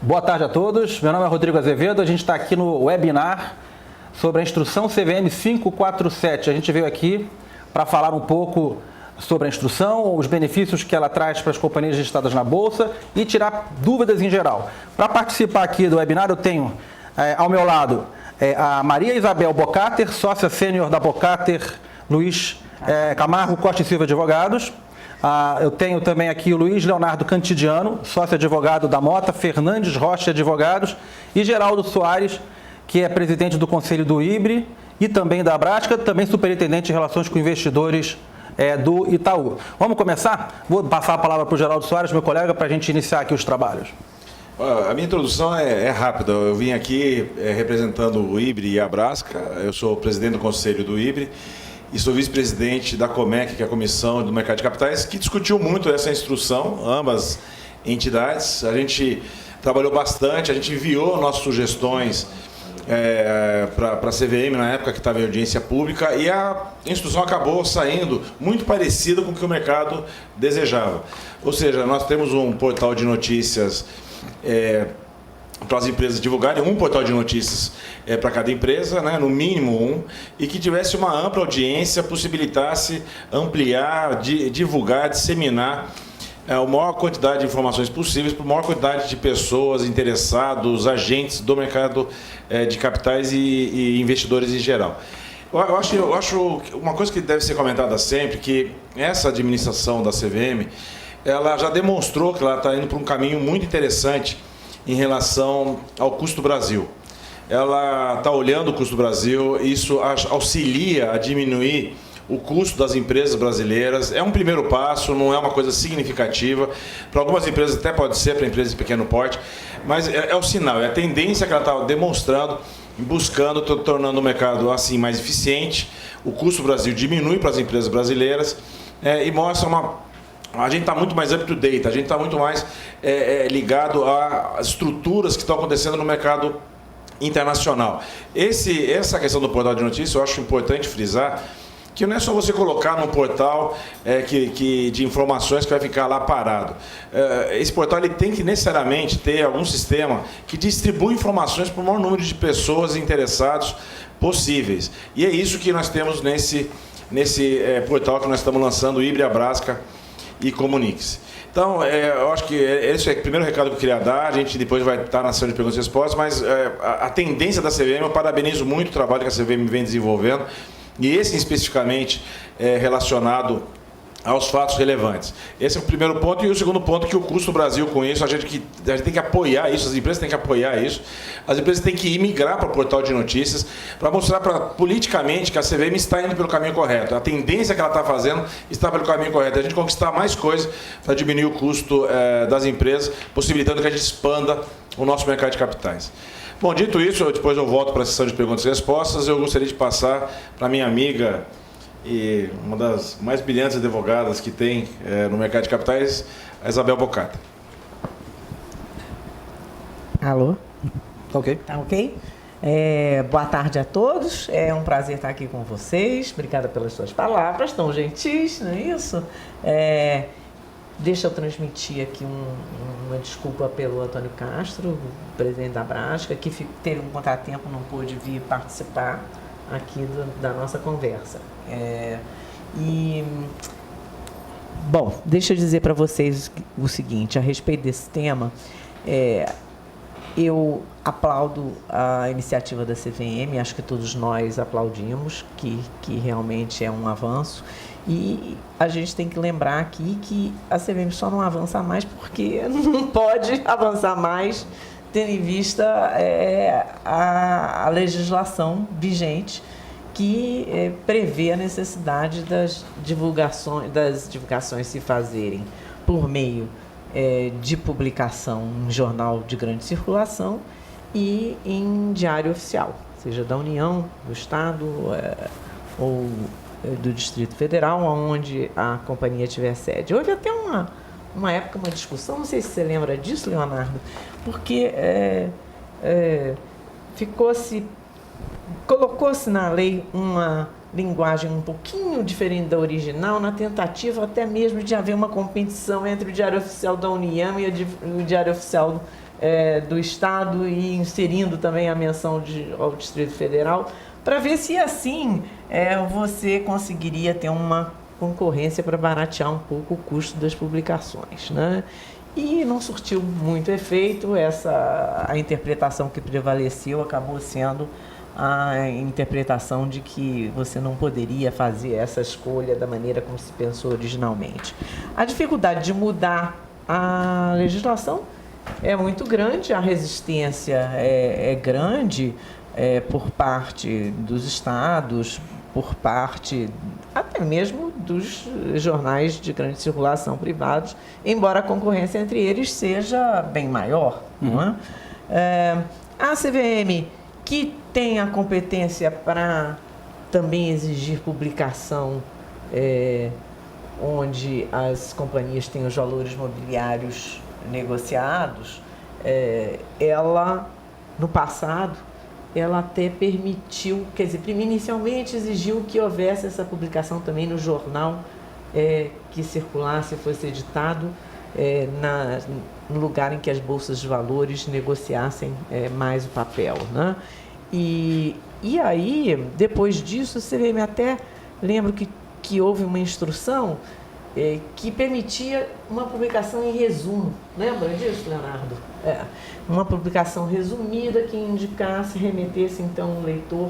Boa tarde a todos, meu nome é Rodrigo Azevedo, a gente está aqui no webinar sobre a instrução CVM 547. A gente veio aqui para falar um pouco sobre a instrução, os benefícios que ela traz para as companhias listadas na Bolsa e tirar dúvidas em geral. Para participar aqui do webinar, eu tenho ao meu lado a Maria Isabel Bocater, sócia sênior da Bocater Luiz Camargo Costa e Silva Advogados. Eu tenho também aqui o Luiz Leonardo Cantidiano, sócio advogado da Mota Fernandes Rocha Advogados, e Geraldo Soares, que é presidente do Conselho do IBRE e também da Abrasca, também superintendente de Relações com Investidores do Itaú. Vamos começar? Vou passar a palavra para o Geraldo Soares, meu colega, para a gente iniciar aqui os trabalhos. A minha introdução é rápida. Eu vim aqui representando o IBRE e a Abrasca. Eu sou presidente do Conselho do IBRE e sou vice-presidente da COMEC, que é a Comissão do Mercado de Capitais, que discutiu muito essa instrução, ambas entidades. A gente trabalhou bastante, a gente enviou nossas sugestões para a CVM na época que estava em audiência pública, e a instrução acabou saindo muito parecida com o que o mercado desejava. Ou seja, nós temos um portal de notícias para as empresas divulgarem, um portal de notícias para cada empresa, né, no mínimo um, e que tivesse uma ampla audiência, possibilitasse ampliar, divulgar, disseminar a maior quantidade de informações possíveis para a maior quantidade de pessoas, interessados, agentes do mercado de capitais e investidores em geral. Eu acho uma coisa que deve ser comentada sempre, que essa administração da CVM, ela já demonstrou que ela está indo para um caminho muito interessante em relação ao custo Brasil. Ela está olhando o custo Brasil, isso auxilia a diminuir o custo das empresas brasileiras. É um primeiro passo, não é uma coisa significativa. Para algumas empresas até pode ser, para empresas de pequeno porte, mas é o sinal, é a tendência que ela está demonstrando, buscando, tornando o mercado assim mais eficiente. O custo Brasil diminui para as empresas brasileiras e mostra a gente está muito mais up-to-date, a gente está muito mais ligado às estruturas que estão acontecendo no mercado internacional. Essa questão do portal de notícias, eu acho importante frisar que não é só você colocar num portal de informações que vai ficar lá parado. Esse portal ele tem que necessariamente ter algum sistema que distribui informações para o maior número de pessoas interessadas possíveis. E é isso que nós temos nesse portal que nós estamos lançando, o IBRE, Abrasca e Comunique-se. Então, eu acho que esse é o primeiro recado que eu queria dar. A gente depois vai estar na sessão de perguntas e respostas, mas a tendência da CVM, eu parabenizo muito o trabalho que a CVM vem desenvolvendo, e esse especificamente relacionado aos fatos relevantes. Esse é o primeiro ponto. E o segundo ponto é que o custo Brasil com isso, a gente tem que apoiar isso, as empresas têm que apoiar isso, as empresas têm que migrar para o portal de notícias para mostrar politicamente que a CVM está indo pelo caminho correto. A tendência que ela está fazendo está pelo caminho correto. A gente conquistar mais coisas para diminuir o custo das empresas, possibilitando que a gente expanda o nosso mercado de capitais. Bom, dito isso, depois eu volto para a sessão de perguntas e respostas. Eu gostaria de passar para a minha amiga e uma das mais brilhantes advogadas que tem no mercado de capitais, a Isabel Bocater. Alô? Tá ok? Tá ok? Boa tarde a todos, é um prazer estar aqui com vocês, obrigada pelas suas palavras, tão gentis, não é isso? Deixa eu transmitir aqui uma desculpa pelo Antônio Castro, presidente da Abrasca, que teve um contratempo, não pôde vir participar aqui da nossa conversa. Bom, deixa eu dizer para vocês o seguinte, a respeito desse tema, eu aplaudo a iniciativa da CVM, acho que todos nós aplaudimos, que realmente é um avanço, e a gente tem que lembrar aqui que a CVM só não avança mais porque não pode avançar mais, tendo em vista a legislação vigente, que prevê a necessidade das divulgações se fazerem por meio de publicação em jornal de grande circulação e em diário oficial, seja da União, do Estado ou do Distrito Federal, onde a companhia tiver sede. Houve até uma época, uma discussão, não sei se você lembra disso, Leonardo, porque colocou-se na lei uma linguagem um pouquinho diferente da original, na tentativa até mesmo de haver uma competição entre o Diário Oficial da União e o Diário Oficial do Estado e inserindo também a menção ao Distrito Federal, para ver se assim você conseguiria ter uma concorrência para baratear um pouco o custo das publicações, né? E não surtiu muito efeito. A interpretação que prevaleceu acabou sendo a interpretação de que você não poderia fazer essa escolha da maneira como se pensou originalmente. A dificuldade de mudar a legislação é muito grande, a resistência é grande por parte dos estados, por parte até mesmo dos jornais de grande circulação privados, embora a concorrência entre eles seja bem maior. Não é? A CVM, que tem a competência para também exigir publicação onde as companhias têm os valores mobiliários negociados, ela, no passado, ela até permitiu, quer dizer, inicialmente exigiu que houvesse essa publicação também no jornal que circulasse, fosse editado no lugar em que as bolsas de valores negociassem mais o papel, né? E aí, depois disso, você me até lembro que houve uma instrução que permitia uma publicação em resumo. Lembra disso, Leonardo? Uma publicação resumida que indicasse, remetesse então o leitor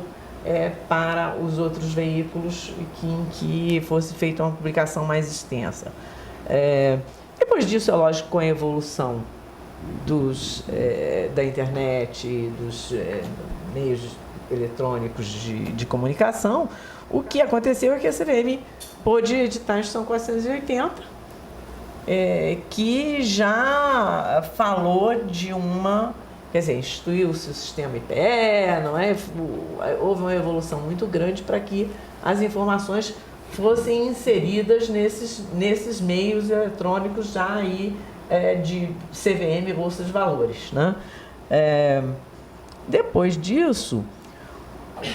para os outros veículos em que fosse feita uma publicação mais extensa. Depois disso, é lógico, com a evolução da internet, dos meios eletrônicos de comunicação, o que aconteceu é que a CVM pôde editar a Instrução 480, que já falou de quer dizer, instituiu-se o sistema IPE, não é? Houve uma evolução muito grande para que as informações fossem inseridas nesses meios eletrônicos já aí de CVM, Bolsa de Valores, né? Depois disso,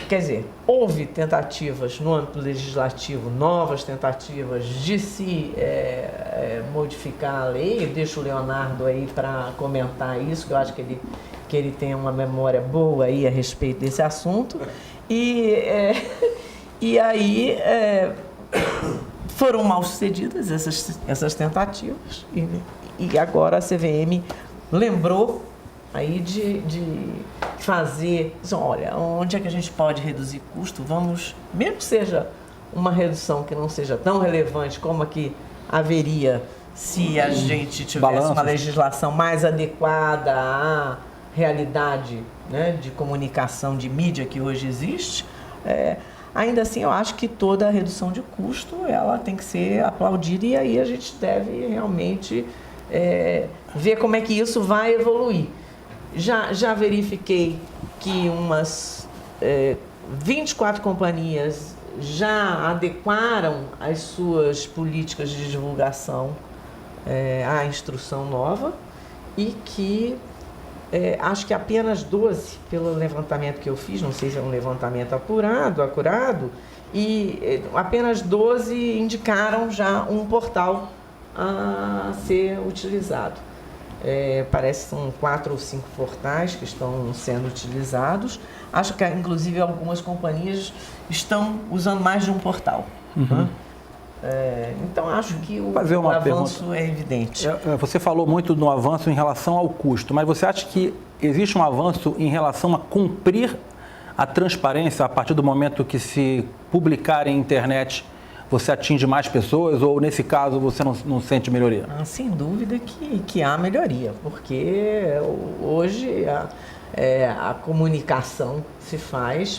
quer dizer, houve tentativas no âmbito legislativo, novas tentativas de se modificar a lei. Eu deixo o Leonardo aí para comentar isso, que eu acho que ele tem uma memória boa aí a respeito desse assunto. E aí foram mal sucedidas essas tentativas e agora a CVM lembrou aí de fazer, olha, onde é que a gente pode reduzir custo? Vamos, mesmo que seja uma redução que não seja tão relevante como a que haveria se a gente tivesse uma legislação mais adequada à realidade, né, de comunicação, de mídia que hoje existe, ainda assim eu acho que toda a redução de custo ela tem que ser aplaudida e aí a gente deve realmente ver como é que isso vai evoluir. Já verifiquei que umas 24 companhias já adequaram as suas políticas de divulgação à instrução nova e que acho que apenas 12, pelo levantamento que eu fiz, não sei se é um levantamento acurado, e apenas 12 indicaram já um portal a ser utilizado. Parece que são 4 ou 5 portais que estão sendo utilizados. Acho que, inclusive, algumas companhias estão usando mais de um portal. Né? Então, acho que o avanço é evidente. Você falou muito do avanço em relação ao custo, mas você acha que existe um avanço em relação a cumprir a transparência a partir do momento que se publicar em internet? Você atinge mais pessoas ou, nesse caso, você não sente melhoria? Sem dúvida que há melhoria, porque hoje a comunicação se faz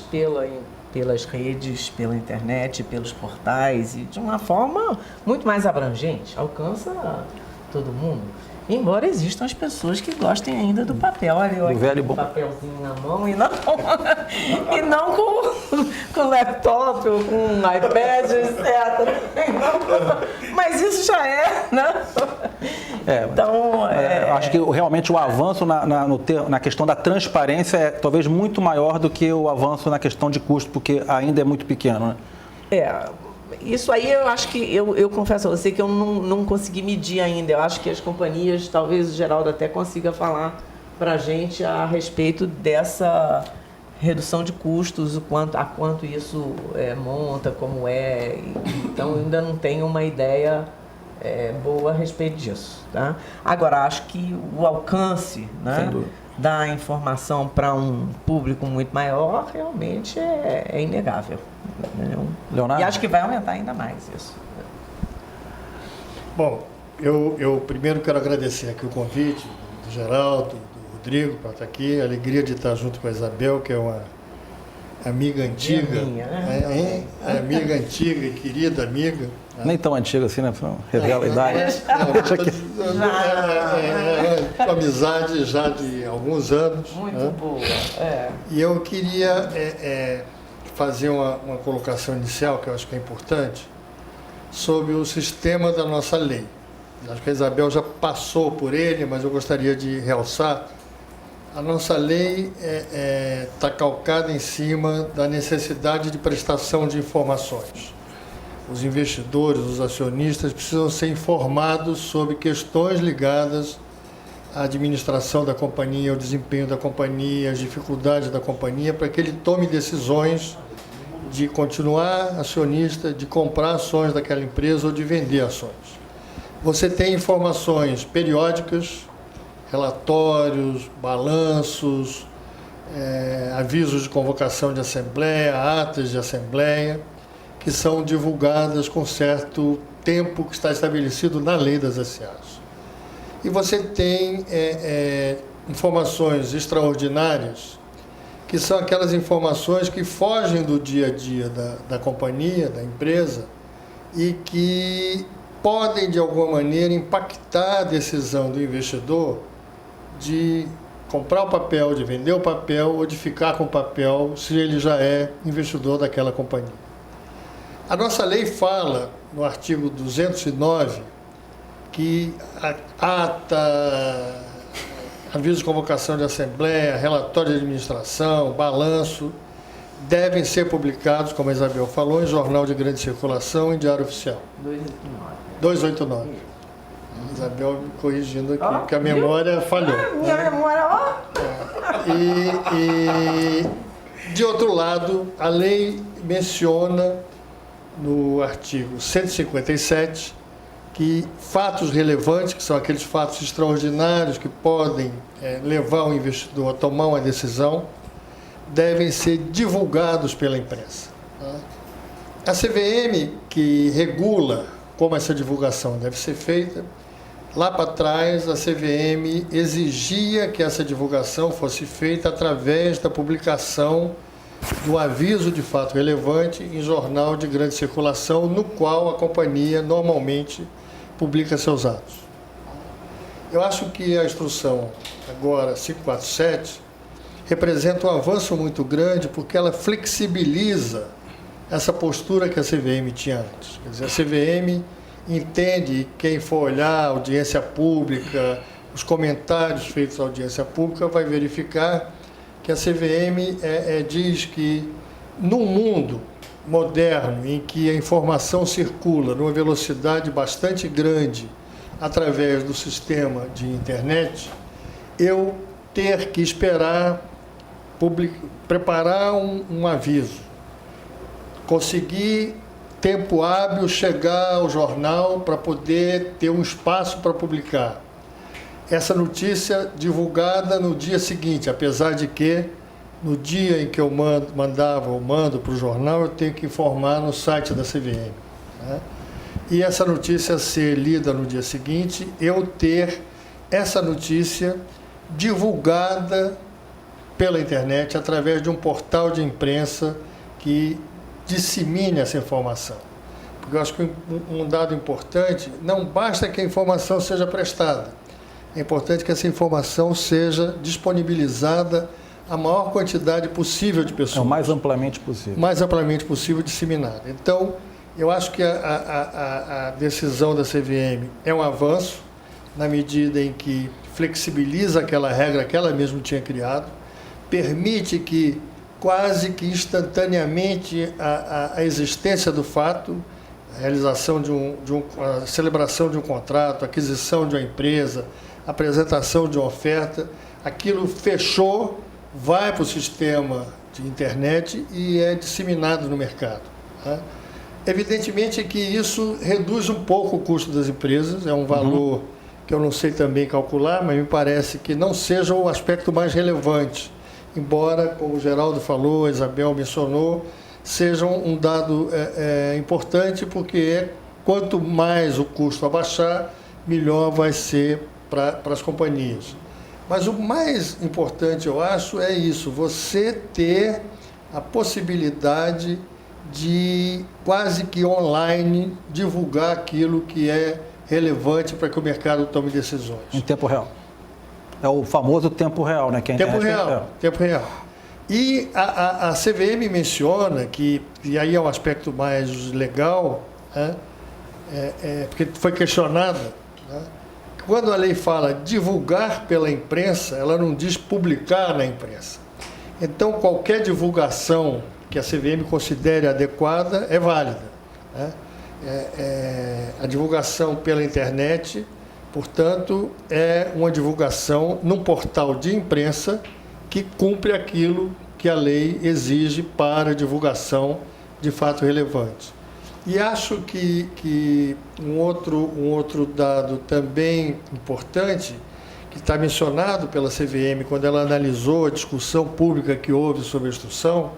pelas redes, pela internet, pelos portais e de uma forma muito mais abrangente, alcança todo mundo. Embora existam as pessoas que gostem ainda do papel. Olha, eu aqui com o papelzinho na mão e não com laptop ou com iPad, etc. Mas isso já né? Então, acho que realmente o avanço na questão da transparência é talvez muito maior do que o avanço na questão de custo, porque ainda é muito pequeno, né? Isso aí eu acho que, eu confesso a você que eu não consegui medir ainda. Eu acho que as companhias, talvez o Geraldo até consiga falar para a gente a respeito dessa redução de custos, a quanto isso monta, como é. Então, ainda não tenho uma ideia boa a respeito disso. Tá? Agora, acho que o alcance, né, da informação para um público muito maior realmente é inegável. Leonardo? E acho que vai aumentar ainda mais isso. Bom, eu primeiro quero agradecer aqui o convite do Geraldo, do Rodrigo, para estar aqui. A alegria de estar junto com a Isabel, que é uma amiga antiga. Minha, né? Amiga antiga e querida amiga. Nem tão antigo assim, né? Revela a idade. Uma amizade já de alguns anos. Muito boa. E eu queria fazer uma colocação inicial, que eu acho que é importante, sobre o sistema da nossa lei. Acho que a Isabel já passou por ele, mas eu gostaria de realçar. A nossa lei está calcada em cima da necessidade de prestação de informações. Os investidores, os acionistas precisam ser informados sobre questões ligadas à administração da companhia, ao desempenho da companhia, às dificuldades da companhia, para que ele tome decisões de continuar acionista, de comprar ações daquela empresa ou de vender ações. Você tem informações periódicas, relatórios, balanços, avisos de convocação de assembleia, atas de assembleia, que são divulgadas com certo tempo que está estabelecido na lei das SAs. E você tem informações extraordinárias, que são aquelas informações que fogem do dia a dia da companhia, da empresa, e que podem, de alguma maneira, impactar a decisão do investidor de comprar o papel, de vender o papel ou de ficar com o papel, se ele já é investidor daquela companhia. A nossa lei fala, no artigo 209, que a ata, aviso de convocação de assembleia, relatório de administração, balanço, devem ser publicados, como a Isabel falou, em jornal de grande circulação e diário oficial. 289. Isabel me corrigindo aqui, porque a memória falhou. Minha memória, E, de outro lado, a lei menciona, no artigo 157, que fatos relevantes, que são aqueles fatos extraordinários que podem levar o investidor a tomar uma decisão, devem ser divulgados pela imprensa. Tá? A CVM, que regula como essa divulgação deve ser feita, lá para trás a CVM exigia que essa divulgação fosse feita através da publicação do aviso de fato relevante em jornal de grande circulação, no qual a companhia normalmente publica seus atos. Eu acho que a instrução agora 547 representa um avanço muito grande, porque ela flexibiliza essa postura que a CVM tinha antes. Quer dizer, a CVM entende, quem for olhar a audiência pública, os comentários feitos à audiência pública, vai verificar que a CVM diz que, num mundo moderno, em que a informação circula numa velocidade bastante grande através do sistema de internet, eu ter que esperar preparar um aviso, conseguir tempo hábil chegar ao jornal para poder ter um espaço para publicar essa notícia divulgada no dia seguinte, apesar de que no dia em que eu mando para o jornal, eu tenho que informar no site da CVM. Né? E essa notícia ser lida no dia seguinte, eu ter essa notícia divulgada pela internet através de um portal de imprensa que dissemine essa informação. Porque eu acho que um dado importante, não basta que a informação seja prestada, é importante que essa informação seja disponibilizada à maior quantidade possível de pessoas. O mais amplamente possível. Mais amplamente possível disseminada. Então, eu acho que a decisão da CVM é um avanço, na medida em que flexibiliza aquela regra que ela mesma tinha criado, permite que quase que instantaneamente a existência do fato, a realização a celebração de um contrato, a aquisição de uma empresa, apresentação de uma oferta, aquilo fechou, vai para o sistema de internet e é disseminado no mercado. Tá? Evidentemente que isso reduz um pouco o custo das empresas, é um valor que eu não sei também calcular, mas me parece que não seja o aspecto mais relevante, embora, como o Geraldo falou, a Isabel mencionou, seja um dado importante, porque quanto mais o custo abaixar, melhor vai ser para as companhias. Mas o mais importante, eu acho, é isso, você ter a possibilidade de, quase que online, divulgar aquilo que é relevante para que o mercado tome decisões. Em tempo real. É o famoso tempo real, né? Que a tempo real, tempo real. E a CVM menciona que, e aí é um aspecto mais legal, né? Porque foi questionada, né? Quando a lei fala divulgar pela imprensa, ela não diz publicar na imprensa. Então, qualquer divulgação que a CVM considere adequada é válida, né? A divulgação pela internet, portanto, é uma divulgação num portal de imprensa que cumpre aquilo que a lei exige para divulgação de fato relevante. E acho que um outro dado também importante, que está mencionado pela CVM quando ela analisou a discussão pública que houve sobre a instrução,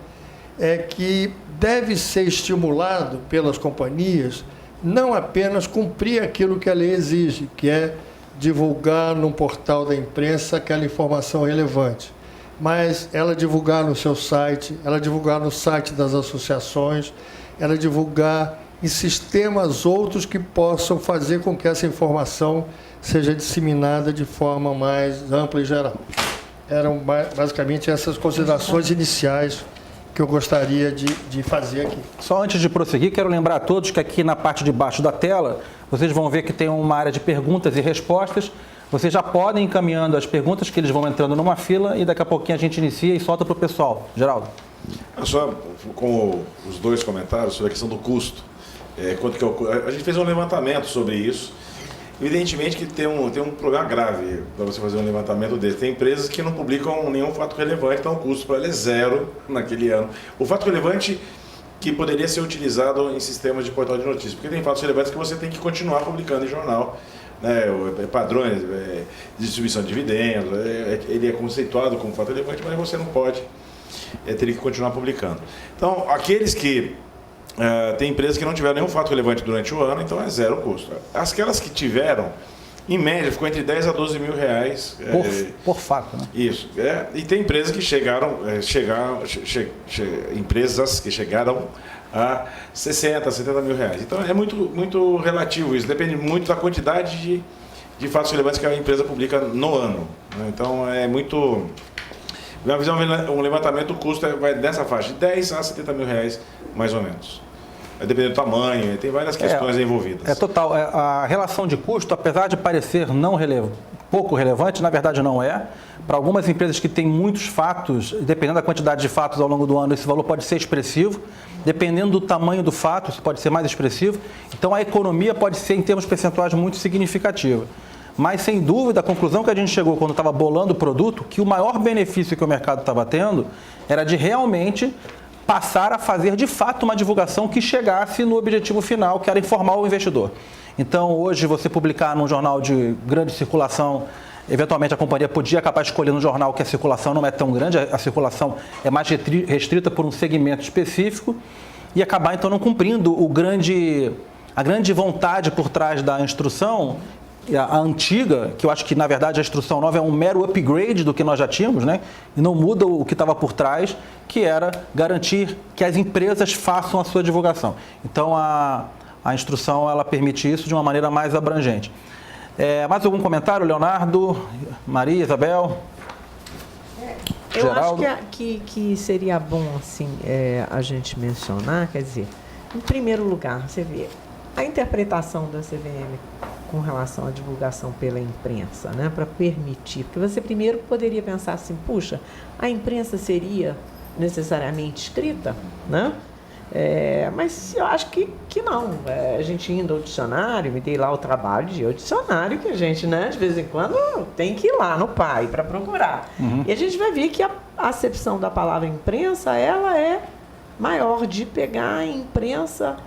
é que deve ser estimulado pelas companhias não apenas cumprir aquilo que a lei exige, que é divulgar num portal da imprensa aquela informação relevante, mas ela divulgar no seu site, ela divulgar no site das associações, ela divulgar em sistemas outros que possam fazer com que essa informação seja disseminada de forma mais ampla e geral. Eram basicamente essas considerações iniciais que eu gostaria de fazer aqui. Só antes de prosseguir, quero lembrar a todos que aqui na parte de baixo da tela, vocês vão ver que tem uma área de perguntas e respostas. Vocês já podem ir encaminhando as perguntas, que eles vão entrando numa fila, e daqui a pouquinho a gente inicia e solta para o pessoal. Geraldo. Só com os dois comentários sobre a questão do custo. Quanto que a gente fez um levantamento sobre isso. Evidentemente que tem um problema grave para você fazer um levantamento desse. Tem empresas que não publicam nenhum fato relevante, então o custo para ela é zero naquele ano. O fato relevante que poderia ser utilizado em sistemas de portal de notícias, porque tem fatos relevantes que você tem que continuar publicando em jornal, né? Padrões de distribuição de dividendos, ele é conceituado como fato relevante, mas você não pode, teria que continuar publicando. Então, aqueles que tem empresas que não tiveram nenhum fato relevante durante o ano, então é zero custo. Aquelas que tiveram, em média, ficou entre 10 a 12 mil reais. Por fato, né? Isso. E tem empresas que empresas que chegaram a 60, 70 mil reais. Então é muito relativo isso, depende muito da quantidade de fatos relevantes que a empresa publica no ano, né? Então é muito... Vai fazer um levantamento, o custo vai dessa faixa, de 10 a 70 mil reais, mais ou menos. Dependendo do tamanho, tem várias questões envolvidas. Total. A relação de custo, apesar de parecer pouco relevante, na verdade não é. Para algumas empresas que têm muitos fatos, dependendo da quantidade de fatos ao longo do ano, esse valor pode ser expressivo. Dependendo do tamanho do fato, isso pode ser mais expressivo. Então a economia pode ser, em termos percentuais, muito significativa. Mas, sem dúvida, a conclusão que a gente chegou quando estava bolando o produto, que o maior benefício que o mercado estava tendo era de realmente passar a fazer, de fato, uma divulgação que chegasse no objetivo final, que era informar o investidor. Então, hoje, você publicar num jornal de grande circulação, eventualmente a companhia podia acabar escolhendo um jornal que a circulação não é tão grande, a circulação é mais restrita por um segmento específico, e acabar, então, não cumprindo a grande vontade por trás da instrução, a antiga, que eu acho que, na verdade, a instrução nova é um mero upgrade do que nós já tínhamos, né? E não muda o que estava por trás, que era garantir que as empresas façam a sua divulgação. Então, a instrução, ela permite isso de uma maneira mais abrangente. Mais algum comentário, Leonardo, Maria, Isabel? Eu Geraldo? acho que seria bom assim, a gente mencionar, quer dizer, em primeiro lugar, você vê a interpretação da CVM com relação à divulgação pela imprensa, né, para permitir, porque você primeiro poderia pensar assim, puxa, a imprensa seria necessariamente escrita, né? Mas eu acho que não. A gente indo ao dicionário, me dei lá o trabalho de ir ao dicionário, que a gente, né, de vez em quando tem que ir lá no PAI para procurar. E a gente vai ver que a acepção da palavra imprensa, ela é maior de pegar a imprensa,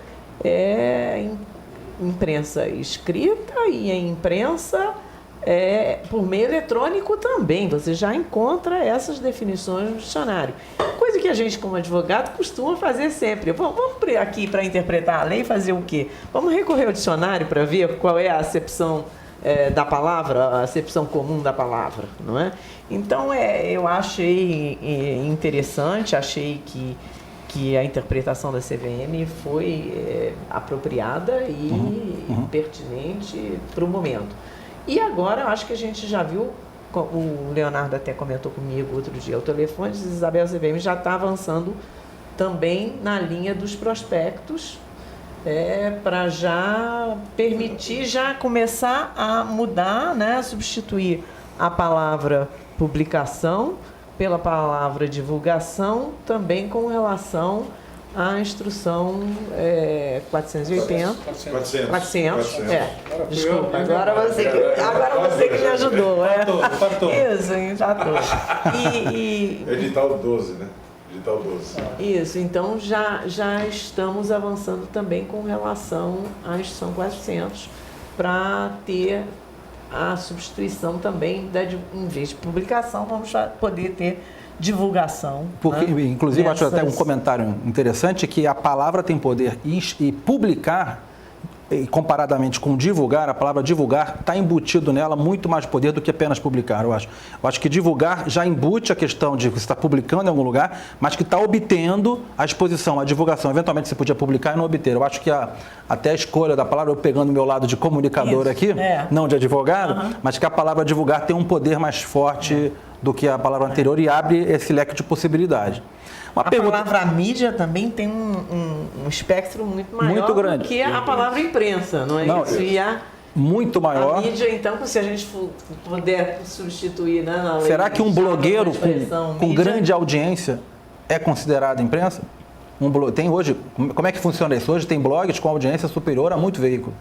imprensa escrita e a imprensa por meio eletrônico também. Você já encontra essas definições no dicionário. Coisa que a gente, como advogado, costuma fazer sempre. Vamos aqui para interpretar a lei fazer o quê? Vamos recorrer ao dicionário para ver qual é a acepção da palavra, a acepção comum da palavra, não é? Então, eu achei interessante, achei que a interpretação da CVM foi apropriada e pertinente para o momento. E agora, eu acho que a gente já viu, o Leonardo até comentou comigo outro dia, o telefone de Isabel, a CVM já está avançando também na linha dos prospectos, para já permitir, já começar a mudar, né, substituir a palavra publicação pela palavra divulgação, também com relação à instrução 480. 400. Desculpa, agora você que me ajudou. Isso, empatou. Edital 12, né? Edital 12. Isso, então já estamos avançando também com relação à instrução 400 para ter a substituição também, em vez de publicação, vamos poder ter divulgação. Porque, né? inclusive, acho até um comentário interessante, que a palavra tem poder e publicar, e comparadamente com divulgar, a palavra divulgar está embutido nela muito mais poder do que apenas publicar, eu acho. Eu acho que divulgar já embute a questão de você estar publicando em algum lugar, mas que está obtendo a exposição, a divulgação. Eventualmente você podia publicar e não obter. Eu acho que até a escolha da palavra, eu pegando o meu lado de comunicador aqui, não de advogado, mas que a palavra divulgar tem um poder mais forte do que a palavra anterior e abre esse leque de possibilidade. A palavra mídia também tem um espectro muito maior muito grande do que a palavra imprensa, não é isso? E muito maior. A mídia, então, se a gente puder substituir, né, na lei, será que um blogueiro com grande audiência é considerado imprensa? Tem hoje, como é que funciona isso? Hoje tem blogs com audiência superior a muito veículo.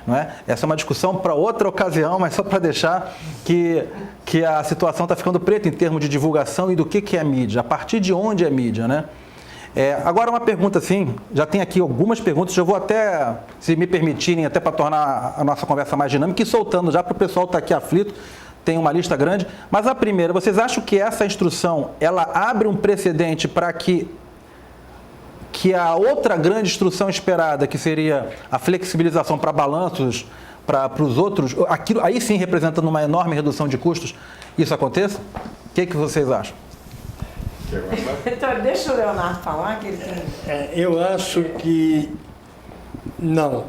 Não é? Essa é uma discussão para outra ocasião, mas só para deixar que a situação está ficando preta em termos de divulgação e do que é mídia, a partir de onde é mídia, né? Agora uma pergunta assim, já tem aqui algumas perguntas, eu vou até, se me permitirem, até para tornar a nossa conversa mais dinâmica e soltando já para o pessoal estar aqui aflito, tem uma lista grande, mas a primeira, vocês acham que essa instrução, ela abre um precedente para que a outra grande instrução esperada, que seria a flexibilização para balanços, para os outros, aquilo, aí sim representando uma enorme redução de custos, isso aconteça? O que vocês acham? Então, deixa o Leonardo falar, que ele tem... Eu acho que não.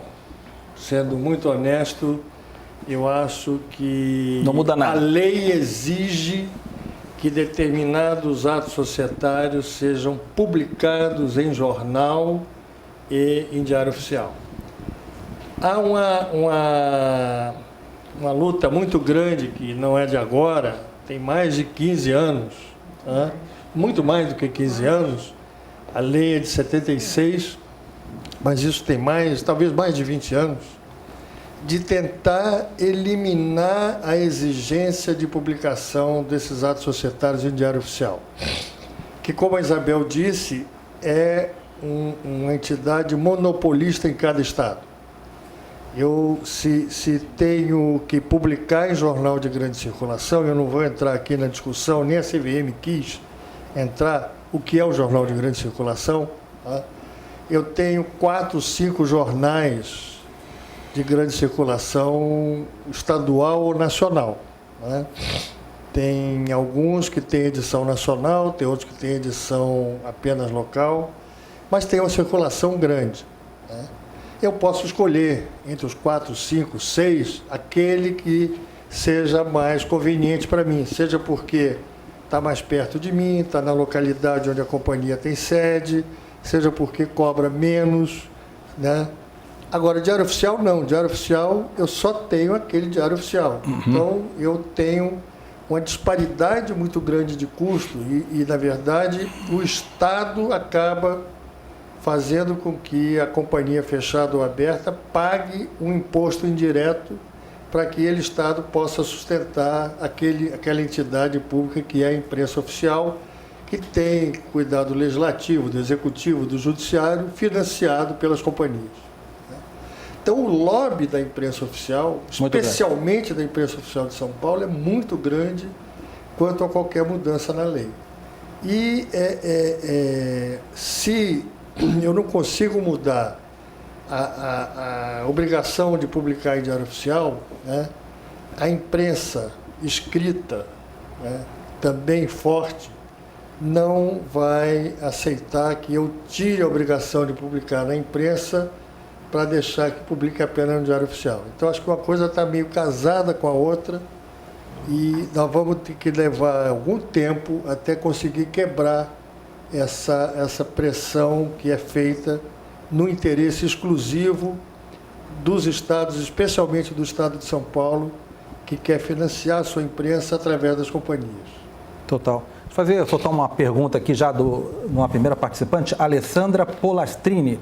Sendo muito honesto, eu acho que não muda nada. A lei exige que determinados atos societários sejam publicados em jornal e em diário oficial. Há uma luta muito grande, que não é de agora, tem mais de 15 anos, né? Muito mais do que 15 anos, a lei é de 76, mas isso tem talvez mais de 20 anos, de tentar eliminar a exigência de publicação desses atos societários em diário oficial, que, como a Isabel disse, é uma entidade monopolista em cada estado. Se tenho que publicar em jornal de grande circulação, eu não vou entrar aqui na discussão, nem a CVM quis entrar, o que é o jornal de grande circulação, tá? Eu tenho 4, 5 jornais de grande circulação estadual ou nacional, né? Tem alguns que têm edição nacional, tem outros que têm edição apenas local, mas tem uma circulação grande, né? Eu posso escolher entre os 4, 5, 6, aquele que seja mais conveniente para mim, seja porque está mais perto de mim, está na localidade onde a companhia tem sede, seja porque cobra menos, né? Agora, diário oficial não. Diário oficial, eu só tenho aquele diário oficial. Então, eu tenho uma disparidade muito grande de custo e na verdade, o Estado acaba fazendo com que a companhia fechada ou aberta pague um imposto indireto para que aquele Estado possa sustentar aquela entidade pública que é a imprensa oficial, que tem cuidado legislativo, do executivo, do judiciário, financiado pelas companhias. Então, o lobby da imprensa oficial, especialmente da imprensa oficial de São Paulo, é muito grande quanto a qualquer mudança na lei. E se eu não consigo mudar a obrigação de publicar em diário oficial, né, a imprensa escrita, né, também forte, não vai aceitar que eu tire a obrigação de publicar na imprensa para deixar que publique apenas no diário oficial. Então, acho que uma coisa está meio casada com a outra e nós vamos ter que levar algum tempo até conseguir quebrar essa pressão que é feita no interesse exclusivo dos estados, especialmente do estado de São Paulo, que quer financiar a sua imprensa através das companhias. Total. Vou soltar uma pergunta aqui já de uma primeira participante, Alessandra Polastrini.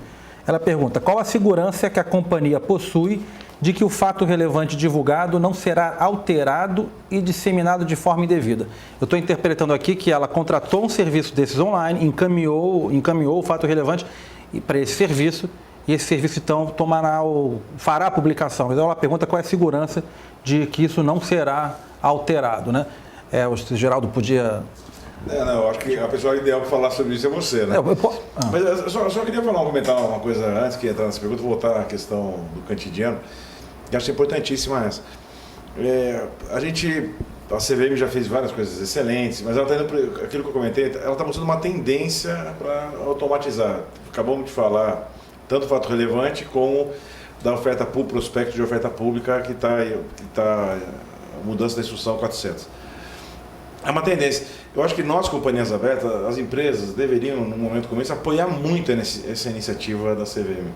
Ela pergunta: qual a segurança que a companhia possui de que o fato relevante divulgado não será alterado e disseminado de forma indevida? Eu estou interpretando aqui que ela contratou um serviço desses online, encaminhou o fato relevante para esse serviço, e esse serviço então fará a publicação. Então ela pergunta qual é a segurança de que isso não será alterado, né? O Geraldo podia... Não, acho que a pessoa ideal para falar sobre isso é você, né? Mas eu só queria comentar uma coisa antes que entrar nessa pergunta, voltar à questão do cotidiano, que acho importantíssima essa. A CVM já fez várias coisas excelentes, mas ela está indo, aquilo que eu comentei, ela está mostrando uma tendência para automatizar. Acabamos de falar tanto do fato relevante como da oferta pública, prospecto de oferta pública que está a mudança da instrução 400. É uma tendência. Eu acho que nós, companhias abertas, as empresas deveriam, num momento como esse, apoiar muito essa iniciativa da CVM.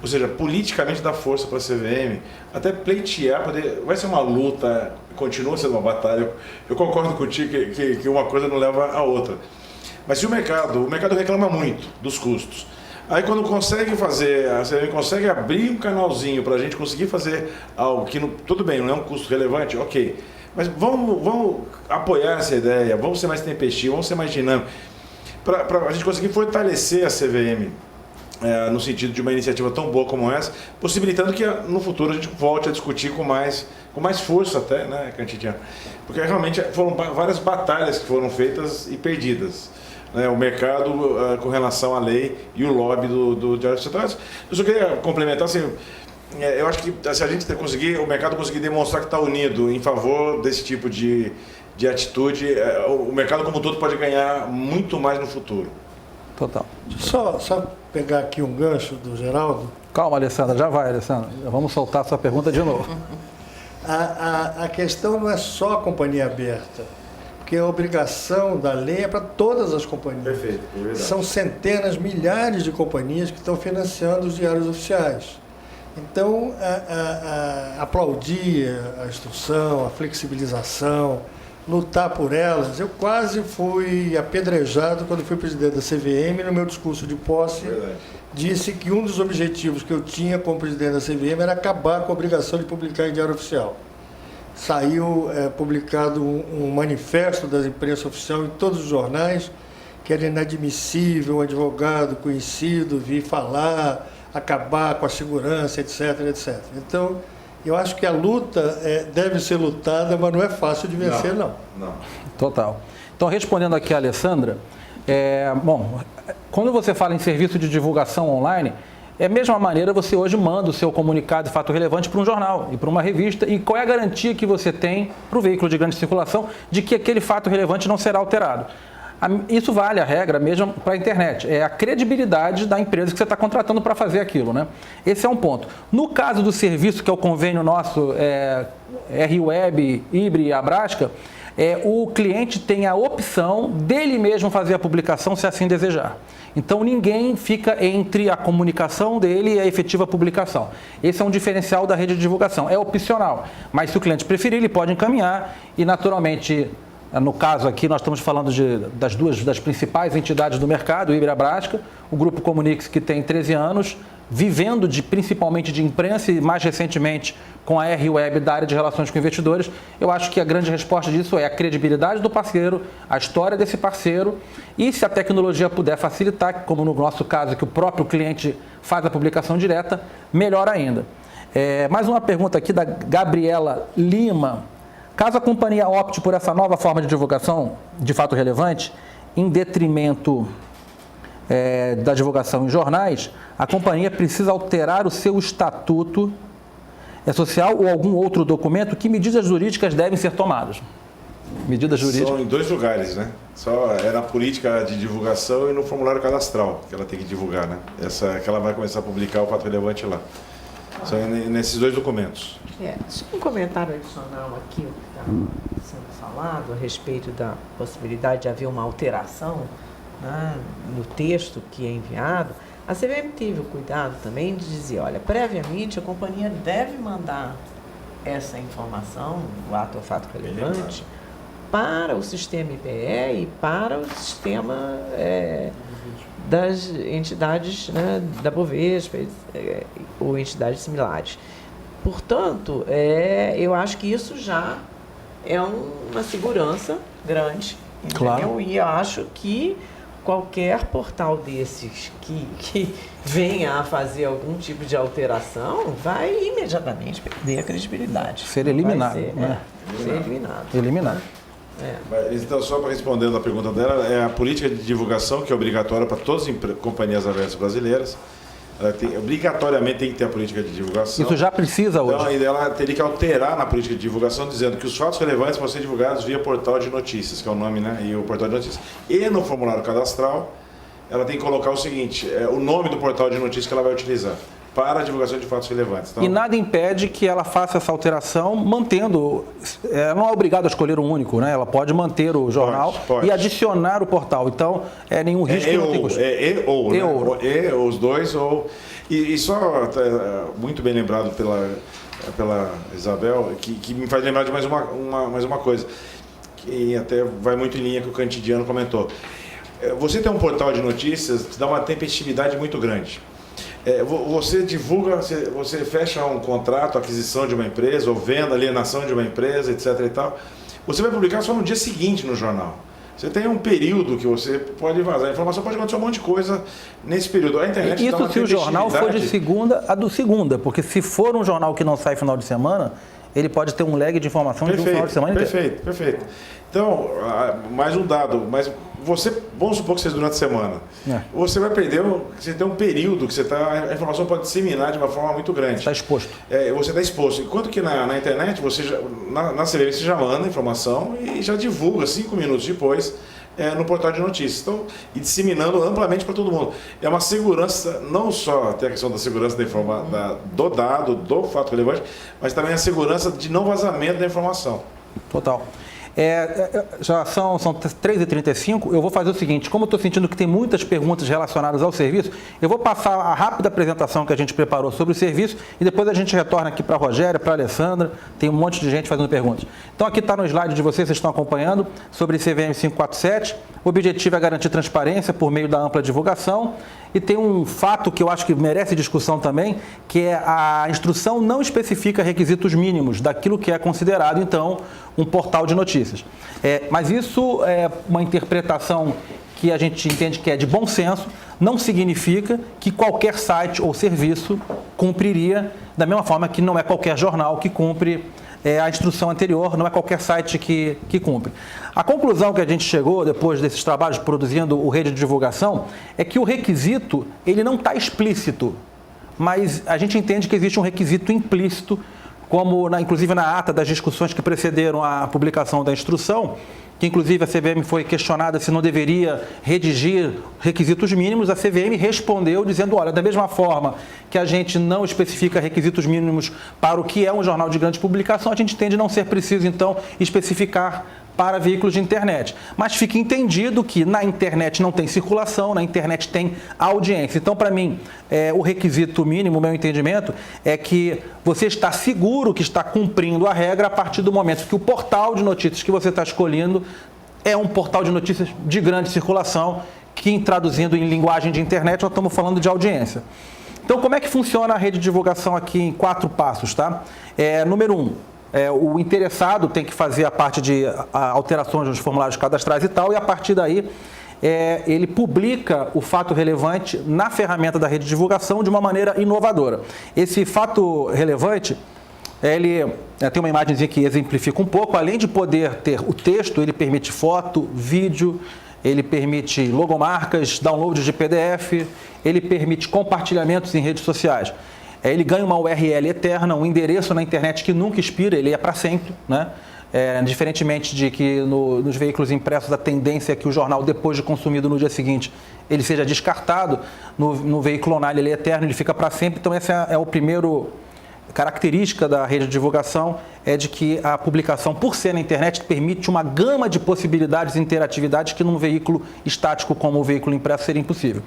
Ou seja, politicamente dar força para a CVM, até pleitear, vai ser uma luta, continua sendo uma batalha. Eu concordo contigo que uma coisa não leva a outra. Mas se o mercado reclama muito dos custos. Aí quando consegue fazer, a CVM consegue abrir um canalzinho para a gente conseguir fazer algo que, tudo bem, não é um custo relevante, ok. Mas vamos apoiar essa ideia, vamos ser mais tempestivos, vamos ser mais dinâmicos, para a gente conseguir fortalecer a CVM no sentido de uma iniciativa tão boa como essa, possibilitando que no futuro a gente volte a discutir com mais força até, né, Cantidiano? Porque realmente foram várias batalhas que foram feitas e perdidas. Né, o mercado com relação à lei e o lobby do Diário Oficial. Eu só queria complementar assim. Eu acho que se a gente o mercado conseguir demonstrar que está unido em favor desse tipo de atitude, o mercado como um todo pode ganhar muito mais no futuro. Total. Só pegar aqui um gancho do Geraldo. Calma, Alessandra, já vai, Alessandra. Vamos soltar a sua pergunta de novo. A questão não é só a companhia aberta, porque a obrigação da lei é para todas as companhias. Perfeito, é verdade. São centenas, milhares de companhias que estão financiando os diários oficiais. Então, aplaudir a instrução, a flexibilização, lutar por elas. Eu quase fui apedrejado quando fui presidente da CVM. No meu discurso de posse, disse que um dos objetivos que eu tinha como presidente da CVM era acabar com a obrigação de publicar em diário oficial. Saiu publicado um manifesto da imprensa oficial em todos os jornais, que era inadmissível um advogado conhecido vir falar, acabar com a segurança, etc, etc. Então, eu acho que a luta deve ser lutada, mas não é fácil de vencer, não. Total. Então, respondendo aqui a Alessandra, quando você fala em serviço de divulgação online, é a mesma maneira você hoje manda o seu comunicado de fato relevante para um jornal e para uma revista, e qual é a garantia que você tem para o veículo de grande circulação de que aquele fato relevante não será alterado? Isso vale a regra mesmo para a internet, é a credibilidade da empresa que você está contratando para fazer aquilo, né? Esse é um ponto. No caso do serviço, que é o convênio nosso, RWeb, Ibre e Abrasca, o cliente tem a opção dele mesmo fazer a publicação, se assim desejar. Então, ninguém fica entre a comunicação dele e a efetiva publicação. Esse é um diferencial da rede de divulgação. É opcional, mas se o cliente preferir, ele pode encaminhar e, naturalmente, No caso aqui, nós estamos falando das principais entidades do mercado, o IBRE e a Abrasca, o Grupo Comunix, que tem 13 anos, vivendo principalmente de imprensa e, mais recentemente, com a R-Web da área de relações com investidores. Eu acho que a grande resposta disso é a credibilidade do parceiro, a história desse parceiro e, se a tecnologia puder facilitar, como no nosso caso, que o próprio cliente faz a publicação direta, melhor ainda. Mais uma pergunta aqui da Gabriela Lima. Caso a companhia opte por essa nova forma de divulgação, de fato relevante, em detrimento da divulgação em jornais, a companhia precisa alterar o seu estatuto social ou algum outro documento? Que medidas jurídicas devem ser tomadas? Medidas jurídicas? São em 2 lugares, né? Só é na política de divulgação e no formulário cadastral que ela tem que divulgar, né? Que ela vai começar a publicar o fato relevante lá. São nesses 2 documentos. Só um comentário adicional aqui, o que está sendo falado a respeito da possibilidade de haver uma alteração, né, no texto que é enviado. A CVM teve o cuidado também de dizer, olha, previamente a companhia deve mandar essa informação, o ato ou fato relevante, para o sistema IPE e para o sistema das entidades, né, da Bovespa ou entidades similares. Portanto, eu acho que isso já é uma segurança grande, entendeu? Claro. E eu acho que qualquer portal desses que venha a fazer algum tipo de alteração vai imediatamente perder a credibilidade. Ser eliminado. Ser eliminado. Eliminado. Então, só para responder a pergunta dela, é a política de divulgação que é obrigatória para todas as companhias abertas brasileiras. Obrigatoriamente tem que ter a política de divulgação. Isso já precisa hoje. Então, ela teria que alterar na política de divulgação, dizendo que os fatos relevantes vão ser divulgados via portal de notícias, que é o nome, né? E o portal de notícias. E no formulário cadastral, ela tem que colocar o seguinte, o nome do portal de notícias que ela vai utilizar para a divulgação de fatos relevantes. Então, e nada impede que ela faça essa alteração mantendo... Ela não é obrigada a escolher um único, né? Ela pode manter o jornal pode. E adicionar o portal. Então, nenhum risco. Os dois, ou... E só, muito bem lembrado pela Isabel, que me faz lembrar de mais uma coisa, que até vai muito em linha com o que o Cantidiano comentou. Você tem um portal de notícias, te dá uma tempestividade muito grande. Você divulga, você fecha um contrato, aquisição de uma empresa, ou venda, alienação de uma empresa, etc. e tal. Você vai publicar só no dia seguinte no jornal. Você tem um período que você pode vazar. A informação pode acontecer um monte de coisa nesse período. A internet isso se o jornal for de segunda a do segunda, porque se for um jornal que não sai final de semana, ele pode ter um lag de informação de um final de semana inteiro. Perfeito. Então, mais um dado, mas vamos supor que seja durante a semana. Você vai perder, você tem um período que a informação pode disseminar de uma forma muito grande. Está exposto. Você está exposto. Enquanto que na internet, na CVM você já manda a informação e já divulga 5 minutos depois no portal de notícias. Então, e disseminando amplamente para todo mundo. É uma segurança, não só tem a questão da segurança do dado, do fato relevante, mas também a segurança de não vazamento da informação. Total. Já são 3h35, eu vou fazer o seguinte, como eu estou sentindo que tem muitas perguntas relacionadas ao serviço, eu vou passar a rápida apresentação que a gente preparou sobre o serviço e depois a gente retorna aqui para a Rogéria, para a Alessandra, tem um monte de gente fazendo perguntas. Então aqui está no slide de vocês estão acompanhando, sobre CVM 547, o objetivo é garantir transparência por meio da ampla divulgação e tem um fato que eu acho que merece discussão também, que é a instrução não especifica requisitos mínimos daquilo que é considerado, então, um portal de notícias. Mas isso é uma interpretação que a gente entende que é de bom senso, não significa que qualquer site ou serviço cumpriria, da mesma forma que não é qualquer jornal que cumpre a instrução anterior, não é qualquer site que cumpre. A conclusão que a gente chegou, depois desses trabalhos produzindo o rede de divulgação, é que o requisito ele não está explícito, mas a gente entende que existe um requisito implícito, como inclusive na ata das discussões que precederam a publicação da instrução, que inclusive a CVM foi questionada se não deveria redigir requisitos mínimos, a CVM respondeu dizendo, olha, da mesma forma que a gente não especifica requisitos mínimos para o que é um jornal de grande publicação, a gente entende não ser preciso, então, especificar para veículos de internet. Mas fica entendido que na internet não tem circulação, na internet tem audiência. Então, para mim, o requisito mínimo, o meu entendimento, é que você está seguro que está cumprindo a regra a partir do momento que o portal de notícias que você está escolhendo é um portal de notícias de grande circulação, que, traduzindo em linguagem de internet, nós estamos falando de audiência. Então, como é que funciona a rede de divulgação aqui em 4 passos, tá? Número 1, o interessado tem que fazer a parte de alterações nos formulários cadastrais e tal, e a partir daí ele publica o fato relevante na ferramenta da rede de divulgação de uma maneira inovadora. Esse fato relevante, ele tem uma imagenzinha que exemplifica um pouco, além de poder ter o texto, ele permite foto, vídeo, ele permite logomarcas, downloads de PDF, ele permite compartilhamentos em redes sociais. Ele ganha uma URL eterna, um endereço na internet que nunca expira, ele é para sempre, né? Diferentemente de que nos veículos impressos a tendência é que o jornal, depois de consumido no dia seguinte, ele seja descartado. No veículo online ele é eterno, ele fica para sempre. Então essa é o primeiro característica da rede de divulgação, é de que a publicação, por ser na internet, permite uma gama de possibilidades e interatividades que num veículo estático como o veículo impresso seria impossível.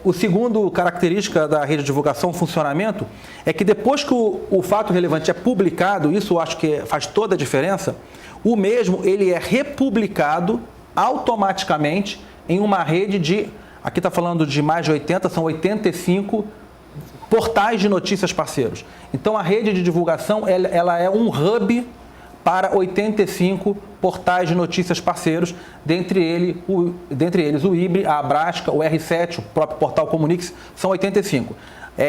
O segundo característica da rede de divulgação, o funcionamento, é que depois que o fato relevante é publicado, isso eu acho que faz toda a diferença, o mesmo ele é republicado automaticamente em uma rede de, aqui está falando de mais de 80, são 85 portais de notícias parceiros. Então, a rede de divulgação ela é um hub para 85 portais de notícias parceiros, dentre eles o IBRE, a Abrasca, o R7, o próprio portal Comunix, são 85.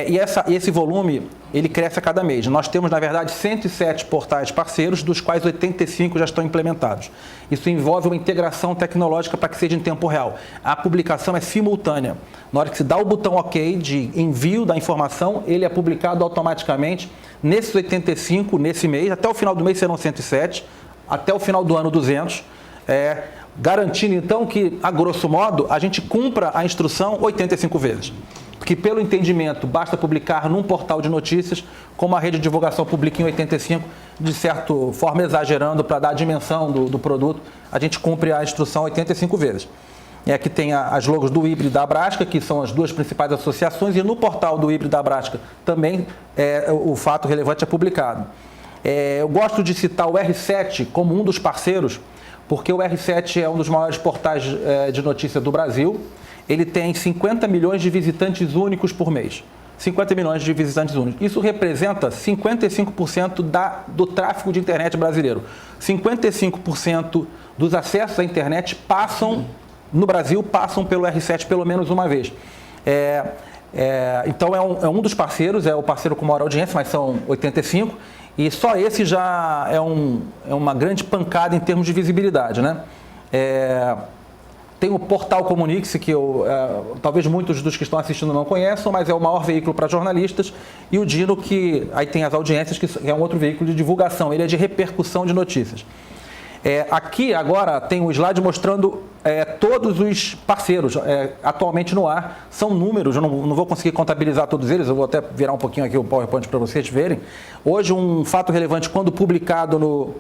E esse volume, ele cresce a cada mês. Nós temos, na verdade, 107 portais parceiros, dos quais 85 já estão implementados. Isso envolve uma integração tecnológica para que seja em tempo real. A publicação é simultânea. Na hora que se dá o botão OK de envio da informação, ele é publicado automaticamente nesses 85, nesse mês. Até o final do mês serão 107, até o final do ano 200, garantindo então que, a grosso modo, a gente cumpra a instrução 85 vezes. Que, pelo entendimento, basta publicar num portal de notícias, como a rede de divulgação publica em 85, de certa forma exagerando para dar a dimensão do produto, a gente cumpre a instrução 85 vezes. Aqui tem as logos do IBRE e da Abrasca, que são as duas principais associações, e no portal do IBRE e da Abrasca também o fato relevante é publicado. Eu gosto de citar o R7 como um dos parceiros, porque o R7 é um dos maiores portais de notícia do Brasil. Ele tem 50 milhões de visitantes únicos por mês. 50 milhões de visitantes únicos. Isso representa 55% do tráfego de internet brasileiro. 55% dos acessos à internet no Brasil, passam pelo R7 pelo menos uma vez. Então é um dos parceiros, é o parceiro com maior audiência, mas são 85, e só esse já é uma grande pancada em termos de visibilidade, né? Tem o portal Comunix, que talvez muitos dos que estão assistindo não conheçam, mas é o maior veículo para jornalistas, e o Dino, que aí tem as audiências, que é um outro veículo de divulgação, ele é de repercussão de notícias. Aqui agora tem um slide mostrando todos os parceiros atualmente no ar. São números, eu não vou conseguir contabilizar todos eles, eu vou até virar um pouquinho aqui o PowerPoint para vocês verem. Hoje, um fato relevante, quando publicado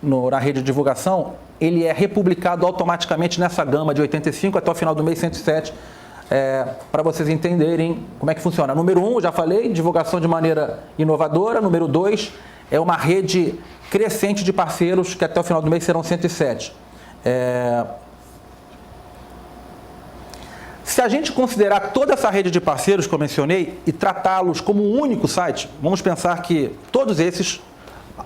na rede de divulgação, ele é republicado automaticamente nessa gama de 85 até o final do mês 107, para vocês entenderem como é que funciona. Número 1, já falei, divulgação de maneira inovadora. Número 2, é uma rede crescente de parceiros, que até o final do mês serão 107. Se a gente considerar toda essa rede de parceiros que eu mencionei e tratá-los como um único site, vamos pensar que todos esses,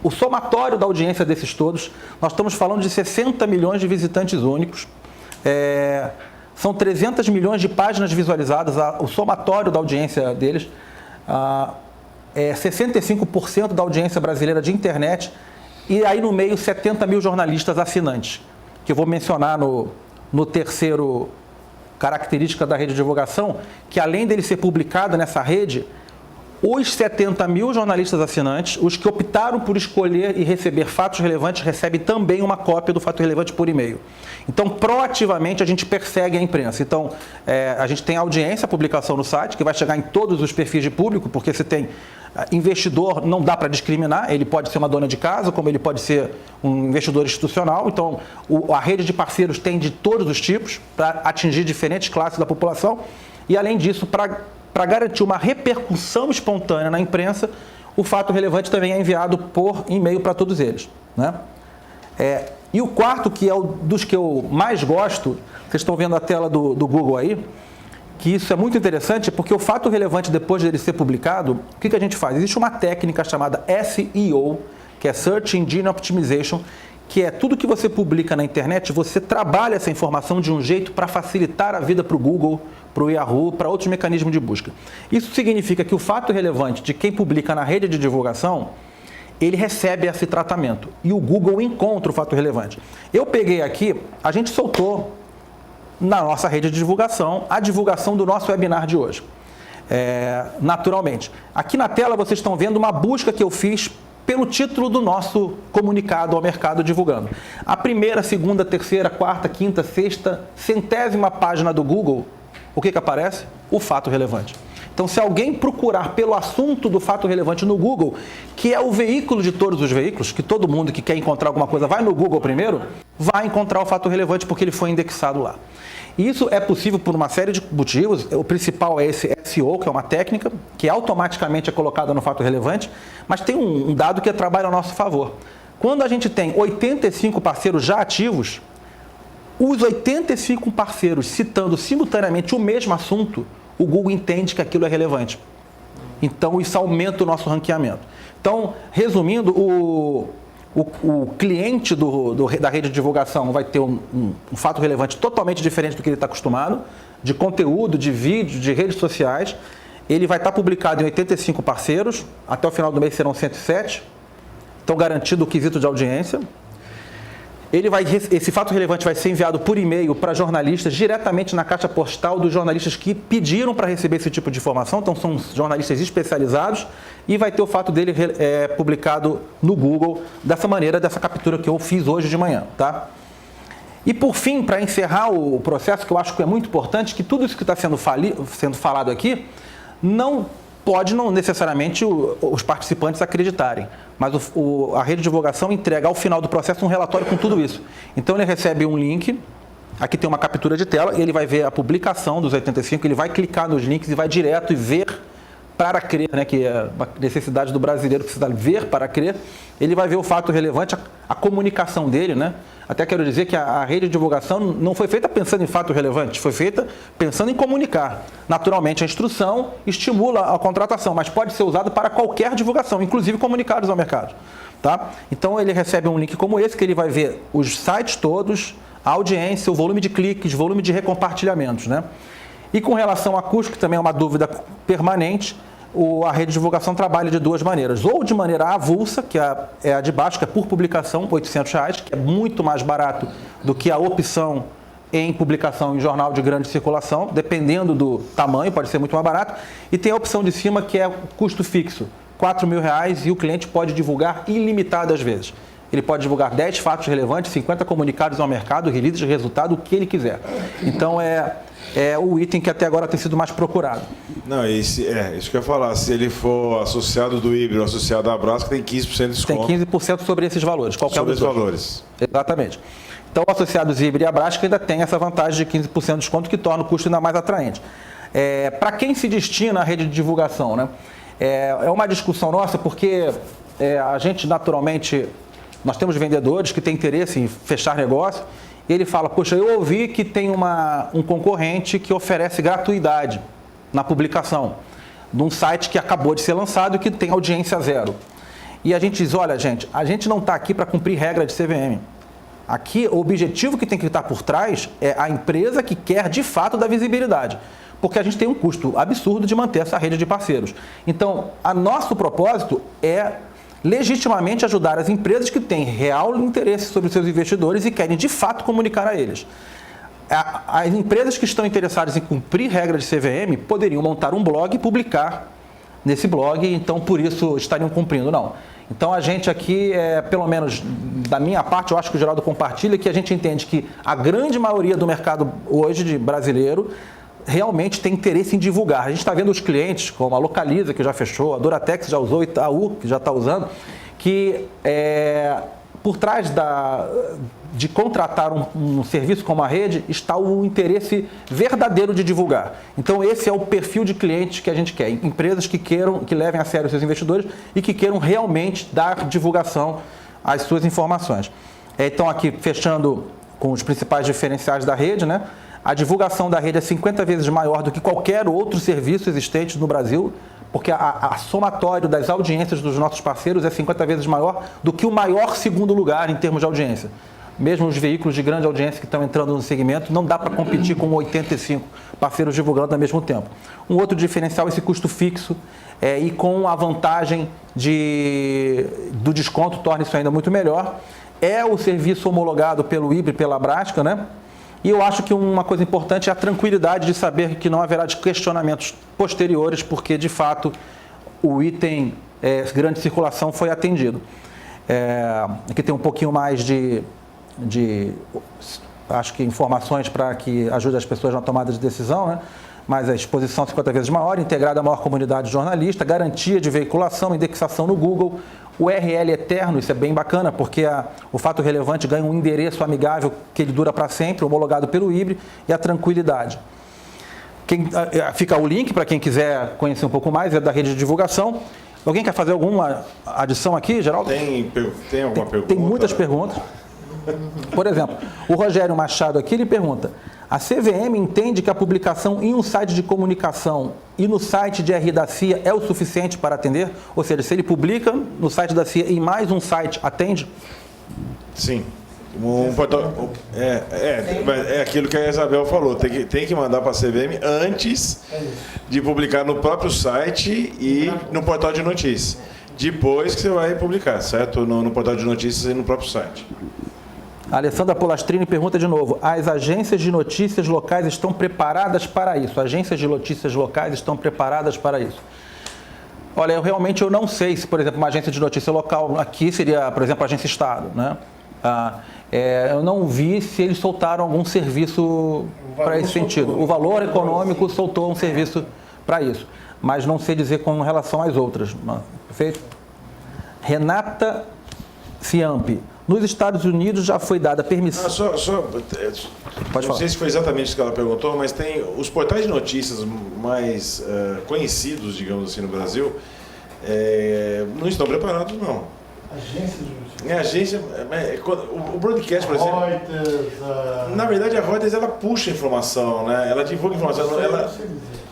o somatório da audiência desses todos, nós estamos falando de 60 milhões de visitantes únicos, são 300 milhões de páginas visualizadas, o somatório da audiência deles, 65% da audiência brasileira de internet, e aí no meio 70 mil jornalistas assinantes, que eu vou mencionar no terceiro característica da rede de divulgação, que além dele ser publicado nessa rede, os 70 mil jornalistas assinantes, os que optaram por escolher e receber fatos relevantes, recebem também uma cópia do fato relevante por e-mail. Então, proativamente, a gente persegue a imprensa. Então, a gente tem audiência, a publicação no site, que vai chegar em todos os perfis de público, porque você tem Investidor não dá para discriminar, ele pode ser uma dona de casa, como ele pode ser um investidor institucional. Então, a rede de parceiros tem de todos os tipos para atingir diferentes classes da população. E, além disso, para garantir uma repercussão espontânea na imprensa, o fato relevante também é enviado por e-mail para todos eles, né? E o quarto, que é dos que eu mais gosto, vocês estão vendo a tela do Google aí, que isso é muito interessante, porque o fato relevante, depois dele ser publicado, o que a gente faz? Existe uma técnica chamada SEO, que é Search Engine Optimization, que é tudo que você publica na internet, você trabalha essa informação de um jeito para facilitar a vida para o Google, para o Yahoo, para outros mecanismos de busca. Isso significa que o fato relevante de quem publica na rede de divulgação, ele recebe esse tratamento e o Google encontra o fato relevante. Eu peguei aqui, a gente soltou na nossa rede de divulgação a divulgação do nosso webinar de hoje. Naturalmente. Aqui na tela vocês estão vendo uma busca que eu fiz pelo título do nosso comunicado ao mercado divulgando. A primeira, segunda, terceira, quarta, quinta, sexta, 100ª página do Google, o que aparece? O fato relevante. Então, se alguém procurar pelo assunto do fato relevante no Google, que é o veículo de todos os veículos, que todo mundo que quer encontrar alguma coisa vai no Google primeiro, vai encontrar o fato relevante porque ele foi indexado lá. E isso é possível por uma série de motivos. O principal é esse SEO, que é uma técnica que automaticamente é colocada no fato relevante, mas tem um dado que trabalha a nosso favor. Quando a gente tem 85 parceiros já ativos, os 85 parceiros citando simultaneamente o mesmo assunto, o Google entende que aquilo é relevante. Então, isso aumenta o nosso ranqueamento. Então, resumindo, o cliente da rede de divulgação vai ter um fato relevante totalmente diferente do que ele está acostumado, de conteúdo, de vídeo, de redes sociais. Ele vai estar publicado em 85 parceiros, até o final do mês serão 107, então garantido o quesito de audiência. Esse fato relevante vai ser enviado por e-mail para jornalistas, diretamente na caixa postal dos jornalistas que pediram para receber esse tipo de informação, então são jornalistas especializados, e vai ter o fato dele publicado no Google, dessa maneira, dessa captura que eu fiz hoje de manhã, tá? E por fim, para encerrar o processo, que eu acho que é muito importante, que tudo isso que está sendo falado aqui, não necessariamente os participantes acreditarem, mas a rede de divulgação entrega ao final do processo um relatório com tudo isso. Então ele recebe um link, aqui tem uma captura de tela, ele vai ver a publicação dos 85, ele vai clicar nos links e vai direto e ver para crer, né, que é a necessidade do brasileiro precisar ver para crer. Ele vai ver o fato relevante, a comunicação dele, né? Até quero dizer que a rede de divulgação não foi feita pensando em fato relevante, foi feita pensando em comunicar. Naturalmente, a instrução estimula a contratação, mas pode ser usada para qualquer divulgação, inclusive comunicados ao mercado. Tá? Então, ele recebe um link como esse, que ele vai ver os sites todos, a audiência, o volume de cliques, volume de recompartilhamentos, né? E com relação a custo, que também é uma dúvida permanente, a rede de divulgação trabalha de duas maneiras. Ou de maneira avulsa, que é a de baixo, que é por publicação, R$ 800, que é muito mais barato do que a opção em publicação em jornal de grande circulação, dependendo do tamanho, pode ser muito mais barato. E tem a opção de cima, que é o custo fixo, R$ 4.000, e o cliente pode divulgar ilimitadas vezes. Ele pode divulgar 10 fatos relevantes, 50 comunicados ao mercado, releases de resultado, o que ele quiser. Então, é o item que até agora tem sido mais procurado. Não, isso que eu ia falar. Se ele for associado do híbrido, associado à Abrasca, tem 15% de desconto. Tem 15% sobre esses valores. Sobre os valores. Exatamente. Então, associados híbrido e Abrasca ainda tem essa vantagem de 15% de desconto, que torna o custo ainda mais atraente. Para quem se destina à rede de divulgação, né? É uma discussão nossa, porque a gente, naturalmente, nós temos vendedores que têm interesse em fechar negócio, e ele fala, poxa, eu ouvi que tem um concorrente que oferece gratuidade na publicação de um site que acabou de ser lançado e que tem audiência zero. E a gente diz, olha, gente, a gente não está aqui para cumprir regra de CVM. Aqui, o objetivo que tem que estar por trás é a empresa que quer, de fato, dar visibilidade. Porque a gente tem um custo absurdo de manter essa rede de parceiros. Então, nosso propósito é legitimamente ajudar as empresas que têm real interesse sobre os seus investidores e querem, de fato, comunicar a eles. As empresas que estão interessadas em cumprir regra de CVM poderiam montar um blog e publicar nesse blog, então, por isso, estariam cumprindo. Não. Então, a gente aqui, pelo menos da minha parte, eu acho que o Geraldo compartilha, que a gente entende que a grande maioria do mercado hoje de brasileiro realmente tem interesse em divulgar. A gente está vendo os clientes, como a Localiza, que já fechou, a Duratex já usou, o Itaú, que já está usando, que por trás de contratar um serviço como a rede está o interesse verdadeiro de divulgar. Então esse é o perfil de clientes que a gente quer, empresas que levem a sério os seus investidores e que queiram realmente dar divulgação às suas informações. Então aqui fechando com os principais diferenciais da rede, né? A divulgação da rede é 50 vezes maior do que qualquer outro serviço existente no Brasil, porque a somatório das audiências dos nossos parceiros é 50 vezes maior do que o maior segundo lugar em termos de audiência. Mesmo os veículos de grande audiência que estão entrando no segmento, não dá para competir com 85 parceiros divulgando ao mesmo tempo. Um outro diferencial é esse custo fixo e com a vantagem do desconto, torna isso ainda muito melhor. É o serviço homologado pelo IBRE e pela Abrasca, né? E eu acho que uma coisa importante é a tranquilidade de saber que não haverá questionamentos posteriores, porque, de fato, o item grande circulação foi atendido. Aqui tem um pouquinho mais de acho que informações para que ajude as pessoas na tomada de decisão, né? Mas a exposição 50 vezes maior, integrada à maior comunidade de jornalistas, garantia de veiculação, indexação no Google, URL eterno, isso é bem bacana, porque o fato relevante ganha um endereço amigável que ele dura para sempre, homologado pelo IBRE, e a tranquilidade. Fica o link para quem quiser conhecer um pouco mais, é da rede de divulgação. Alguém quer fazer alguma adição aqui, Geraldo? Tem alguma pergunta? Tem muitas perguntas. Por exemplo, o Rogério Machado aqui, ele pergunta: a CVM entende que a publicação em um site de comunicação e no site de RI da CIA é o suficiente para atender? Ou seja, se ele publica no site da CIA e em mais um site, atende? Sim. É aquilo que a Isabel falou, tem que mandar para a CVM antes de publicar no próprio site e no portal de notícias. Depois que você vai publicar, certo? No portal de notícias e no próprio site. A Alessandra Polastrini pergunta de novo: as agências de notícias locais estão preparadas para isso? Agências de notícias locais estão preparadas para isso? Olha, eu realmente não sei se, por exemplo, uma agência de notícia local aqui seria, por exemplo, a Agência Estado, né? Eu não vi se eles soltaram algum serviço para esse sentido. O Valor Econômico soltou um serviço para isso, mas não sei dizer com relação às outras. Perfeito? Renata Ciampi: nos Estados Unidos já foi dada permissão. Pode não sei se foi exatamente isso que ela perguntou, mas tem os portais de notícias mais conhecidos, digamos assim, no Brasil, não estão preparados, não. Agência de notícias. O broadcast, por exemplo. Reuters, na verdade, a Reuters ela puxa informação, né? Ela divulga informação.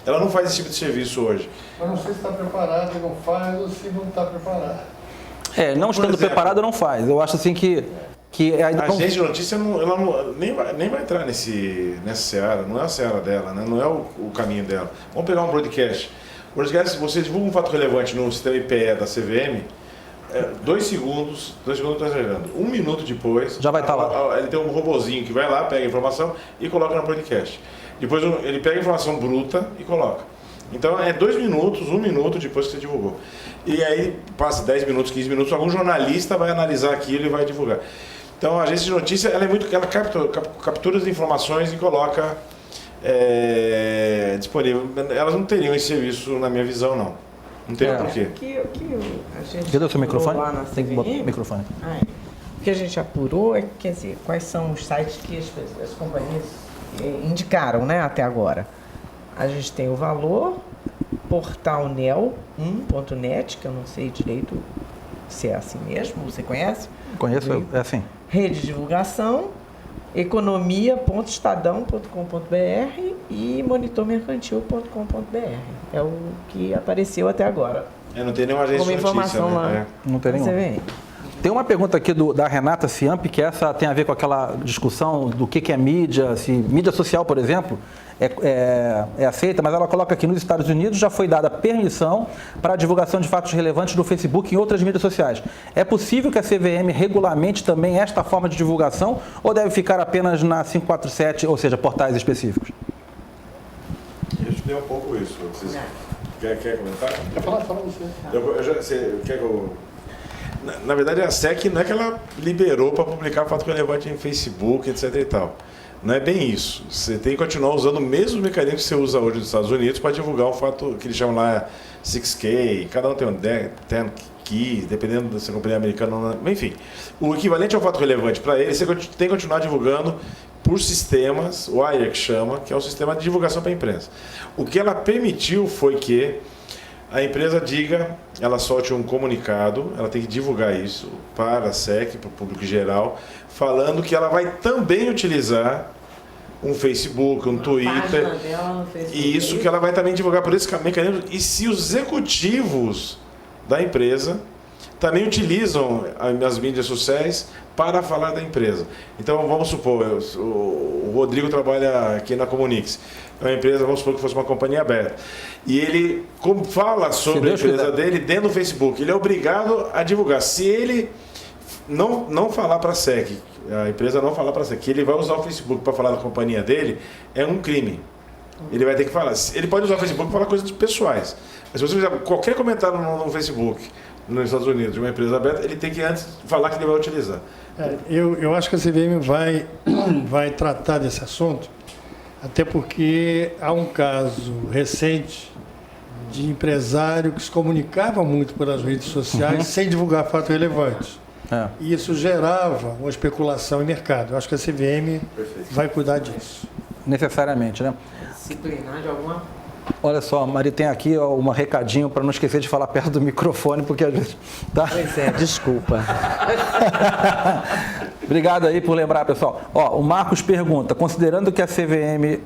Ela não faz esse tipo de serviço hoje. Mas não sei se está preparado e não faz, ou se não está preparado. Não estando preparado, não faz. Eu acho assim que a agência de notícia nem vai entrar nessa seara, não é a seara dela, né? Não é o caminho dela. Vamos pegar um broadcast. Broadcast, se você divulga um fato relevante no sistema IPE da CVM, 2 segundos, estou exagerando, 1 minuto depois, já vai estar lá. Ele tem um robozinho que vai lá, pega a informação e coloca no broadcast. Depois ele pega a informação bruta e coloca. Então 2 minutos, 1 minuto depois que você divulgou. E aí passa 10 minutos, 15 minutos, algum jornalista vai analisar aquilo e vai divulgar. Então a agência de notícia ela captura as informações e coloca disponível. Elas não teriam esse serviço na minha visão, não. Não tem por quê. Cadê o seu microfone? Tem que botar o microfone. O que a gente apurou é, quer dizer, quais são os sites que as companhias indicaram, né, até agora. A gente tem o Valor, portal nel1.net, que eu não sei direito se é assim mesmo, você conhece? Conheço, é assim. Rede de divulgação, economia.estadão.com.br e monitormercantil.com.br. É o que apareceu até agora. Não tem nenhuma agência como de notícia, informação né? lá. Não tem nenhuma. Tem uma pergunta aqui da Renata Ciampi, que essa tem a ver com aquela discussão do que é mídia, se mídia social, por exemplo, é aceita, mas ela coloca aqui: nos Estados Unidos já foi dada permissão para a divulgação de fatos relevantes no Facebook e em outras mídias sociais. É possível que a CVM regulamente também esta forma de divulgação ou deve ficar apenas na 547, ou seja, portais específicos? Eu estudei um pouco isso. Vocês quer comentar? Quer falar? Fala você. Você quer que eu... Na verdade, a SEC não é que ela liberou para publicar fato relevante em Facebook, etc. e tal. Não é bem isso. Você tem que continuar usando o mesmo mecanismo que você usa hoje nos Estados Unidos para divulgar um fato que eles chamam lá 6K, cada um tem um 10 keys, dependendo dessa companhia americana, enfim. O equivalente ao fato relevante para eles, você tem que continuar divulgando por sistemas, o AIR que chama, que é um sistema de divulgação para a imprensa. O que ela permitiu foi que a empresa diga, ela solte um comunicado, ela tem que divulgar isso para a SEC, para o público geral, falando que ela vai também utilizar um Facebook, um Twitter, e isso que ela vai também divulgar por esse mecanismo. E se os executivos da empresa também utilizam as mídias sociais para falar da empresa. Então, vamos supor, o Rodrigo trabalha aqui na Comunix, é uma empresa, vamos supor que fosse uma companhia aberta, e ele fala sobre a empresa dele dentro do Facebook, ele é obrigado a divulgar. Se ele não falar para a SEC, a empresa não falar para a SEC, que ele vai usar o Facebook para falar da companhia dele, é um crime. Ele vai ter que falar. Ele pode usar o Facebook para falar coisas pessoais, mas se você fizer qualquer comentário no Facebook, nos Estados Unidos, de uma empresa aberta, ele tem que antes falar que ele vai utilizar. Eu acho que a CVM vai tratar desse assunto, até porque há um caso recente de empresário que se comunicava muito pelas redes sociais sem divulgar fatos relevantes. E isso gerava uma especulação em mercado. Eu acho que a CVM vai cuidar disso. Necessariamente, né? Disciplinar de alguma forma. Olha só, Mari, tem aqui um recadinho para não esquecer de falar perto do microfone, porque às vezes... Tá? Pois é, desculpa. Obrigado aí por lembrar, pessoal. Ó, o Marcos pergunta, considerando que a CVM...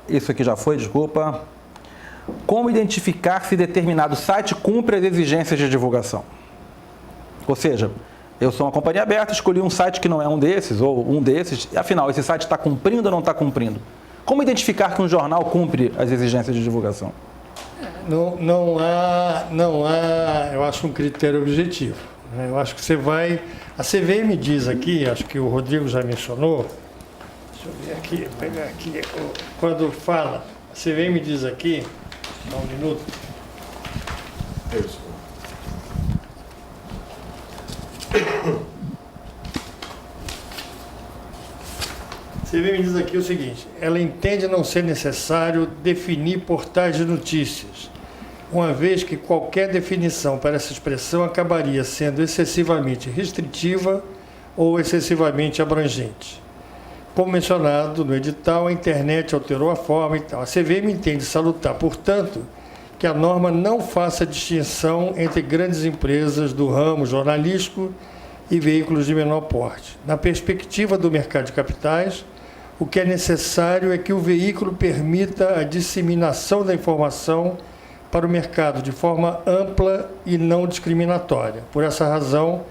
isso aqui já foi, desculpa. Como identificar se determinado site cumpre as exigências de divulgação? Ou seja, eu sou uma companhia aberta, escolhi um site que não é um desses, ou um desses, e afinal, esse site está cumprindo ou não está cumprindo? Como identificar que um jornal cumpre as exigências de divulgação? Não há, eu acho, um critério objetivo. Né? Eu acho que você vai... A CVM diz aqui, acho que o Rodrigo já mencionou, deixa eu ver aqui, pegar aqui, quando fala, a CVM diz aqui, só um minuto. Isso. A CVM diz aqui o seguinte: ela entende não ser necessário definir portais de notícias, uma vez que qualquer definição para essa expressão acabaria sendo excessivamente restritiva ou excessivamente abrangente. Como mencionado no edital, a internet alterou a forma e tal. A CVM entende salutar, portanto, que a norma não faça distinção entre grandes empresas do ramo jornalístico e veículos de menor porte. Na perspectiva do mercado de capitais, o que é necessário é que o veículo permita a disseminação da informação para o mercado de forma ampla e não discriminatória. Por essa razão,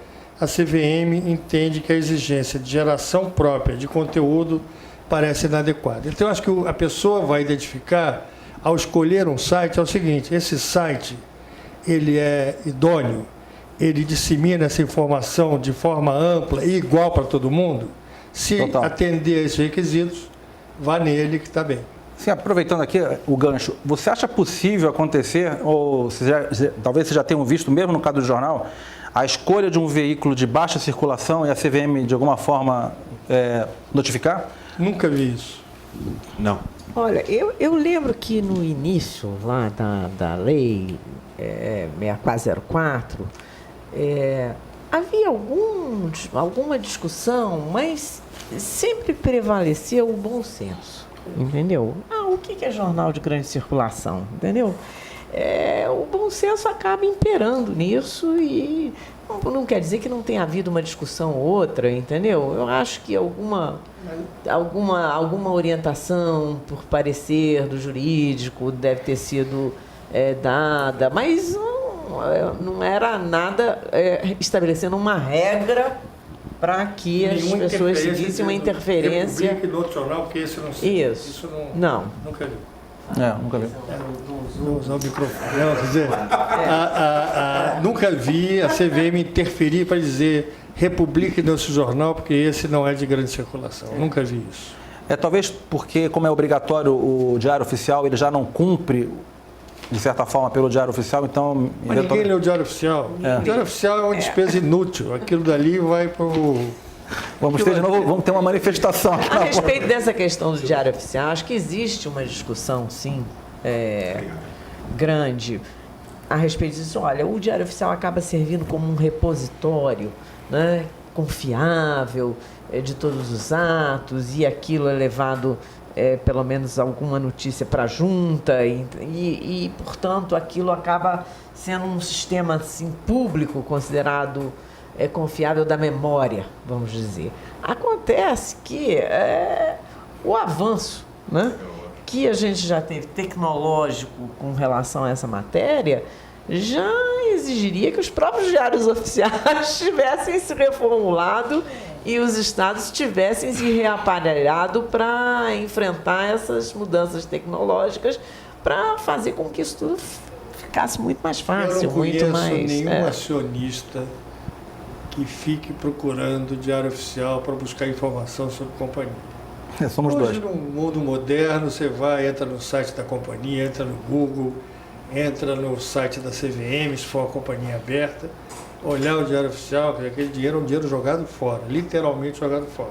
a CVM entende que a exigência de geração própria de conteúdo parece inadequada. Então, eu acho que a pessoa vai identificar, ao escolher um site, é o seguinte: esse site ele é idôneo, ele dissemina essa informação de forma ampla e igual para todo mundo. Se atender a esses requisitos, vá nele que está bem. Sim, aproveitando aqui o gancho, você acha possível acontecer, ou talvez vocês já tenham visto, mesmo no caso do jornal, a escolha de um veículo de baixa circulação e a CVM, de alguma forma, notificar? Nunca vi isso. Não. Olha, eu lembro que no início lá da lei 6404, havia alguma discussão, mas sempre prevaleceu o bom senso, entendeu? O que é jornal de grande circulação, entendeu? O bom senso acaba imperando nisso e não quer dizer que não tenha havido uma discussão ou outra, entendeu? Eu acho que alguma orientação por parecer do jurídico deve ter sido dada, mas não era nada estabelecendo uma regra para que as pessoas seguissem uma interferência. Republique no outro jornal, porque esse eu não sei. Isso não. Nunca vi. Nunca vi. Vou usar o microfone. Não, quer dizer, nunca vi a CVM interferir para dizer republique nesse jornal, porque esse não é de grande circulação. Nunca vi isso. Talvez porque, como é obrigatório o Diário Oficial, ele já não cumpre, de certa forma, pelo Diário Oficial, então... Mas ninguém lê o Diário Oficial. O Diário Oficial é uma despesa inútil. Aquilo dali vai para o Vamos ter de novo, vamos ter uma manifestação. A respeito dessa questão do diário oficial, acho que existe uma discussão, sim, grande a respeito disso. Olha, o diário oficial acaba servindo como um repositório, né, confiável de todos os atos, e aquilo é levado, pelo menos alguma notícia para a junta, e, portanto, aquilo acaba sendo um sistema assim, público, considerado confiável da memória, vamos dizer. Acontece que o avanço, né, que a gente já teve tecnológico com relação a essa matéria já exigiria que os próprios diários oficiais tivessem se reformulado e os estados tivessem se reaparelhado para enfrentar essas mudanças tecnológicas, para fazer com que isso tudo ficasse muito mais fácil, muito mais... Eu não conheço nenhum acionista que fique procurando diário oficial para buscar informação sobre companhia. Somos Hoje, dois. no mundo moderno, você entra no site da companhia, entra no Google, entra no site da CVM, se for uma companhia aberta, olhar o diário oficial, porque aquele dinheiro é um dinheiro jogado fora, literalmente jogado fora.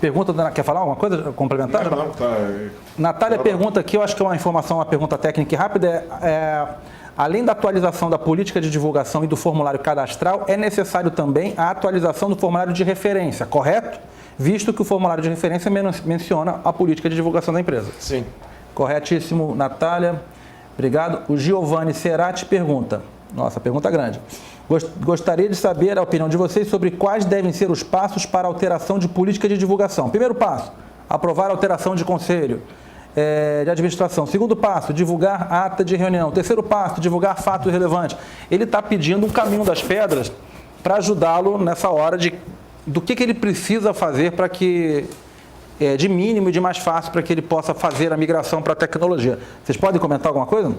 Pergunta, quer falar alguma coisa complementar? Não, tá. Natália pergunta aqui, eu acho que é uma informação, uma pergunta técnica e rápida, além da atualização da política de divulgação e do formulário cadastral, é necessário também a atualização do formulário de referência, correto? Visto que o formulário de referência menciona a política de divulgação da empresa. Sim. Corretíssimo, Natália. Obrigado. O Giovanni Cerati pergunta, nossa, pergunta grande. Gostaria de saber a opinião de vocês sobre quais devem ser os passos para a alteração de política de divulgação. Primeiro passo, aprovar a alteração de conselho de administração. Segundo passo, divulgar ata de reunião. Terceiro passo, divulgar fatos relevantes. Ele está pedindo um caminho das pedras para ajudá-lo nessa hora do que ele precisa fazer para que, de mínimo e de mais fácil, para que ele possa fazer a migração para a tecnologia. Vocês podem comentar alguma coisa?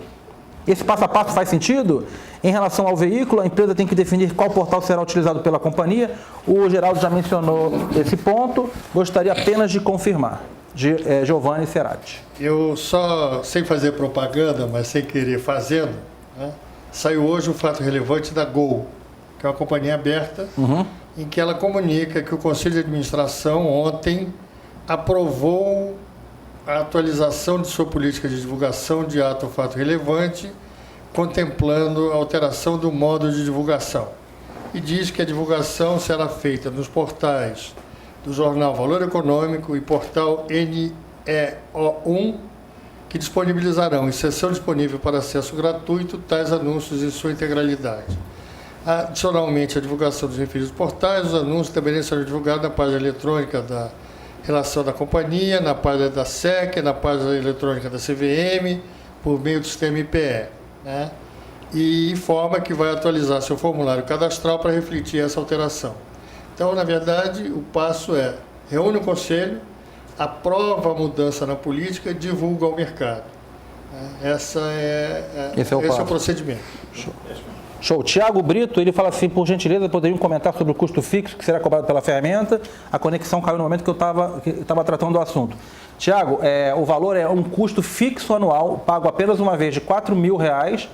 Esse passo a passo faz sentido? Em relação ao veículo, a empresa tem que definir qual portal será utilizado pela companhia. O Geraldo já mencionou esse ponto, gostaria apenas de confirmar. Giovanni Cerati. Eu só, sem fazer propaganda, mas sem querer fazendo, né, saiu hoje um fato relevante da Gol, que é uma companhia aberta, em que ela comunica que o Conselho de Administração ontem aprovou a atualização de sua política de divulgação de ato ou fato relevante, contemplando a alteração do modo de divulgação. E diz que a divulgação será feita nos portais do jornal Valor Econômico e portal NEO1, que disponibilizarão, em sessão disponível para acesso gratuito, tais anúncios em sua integralidade. Adicionalmente, a divulgação dos referidos portais, os anúncios também serão divulgados na página eletrônica da relação da companhia, na página da SEC, na página eletrônica da CVM, por meio do sistema IPE, né? E informa que vai atualizar seu formulário cadastral para refletir essa alteração. Então, na verdade, o passo reúne o conselho, aprova a mudança na política e divulga ao mercado. Esse é o procedimento. Show. Tiago Brito, ele fala assim, por gentileza, poderiam comentar sobre o custo fixo que será cobrado pela ferramenta? A conexão caiu no momento que eu estava tratando do assunto. Tiago, o valor é um custo fixo anual, pago apenas uma vez de R$4.000,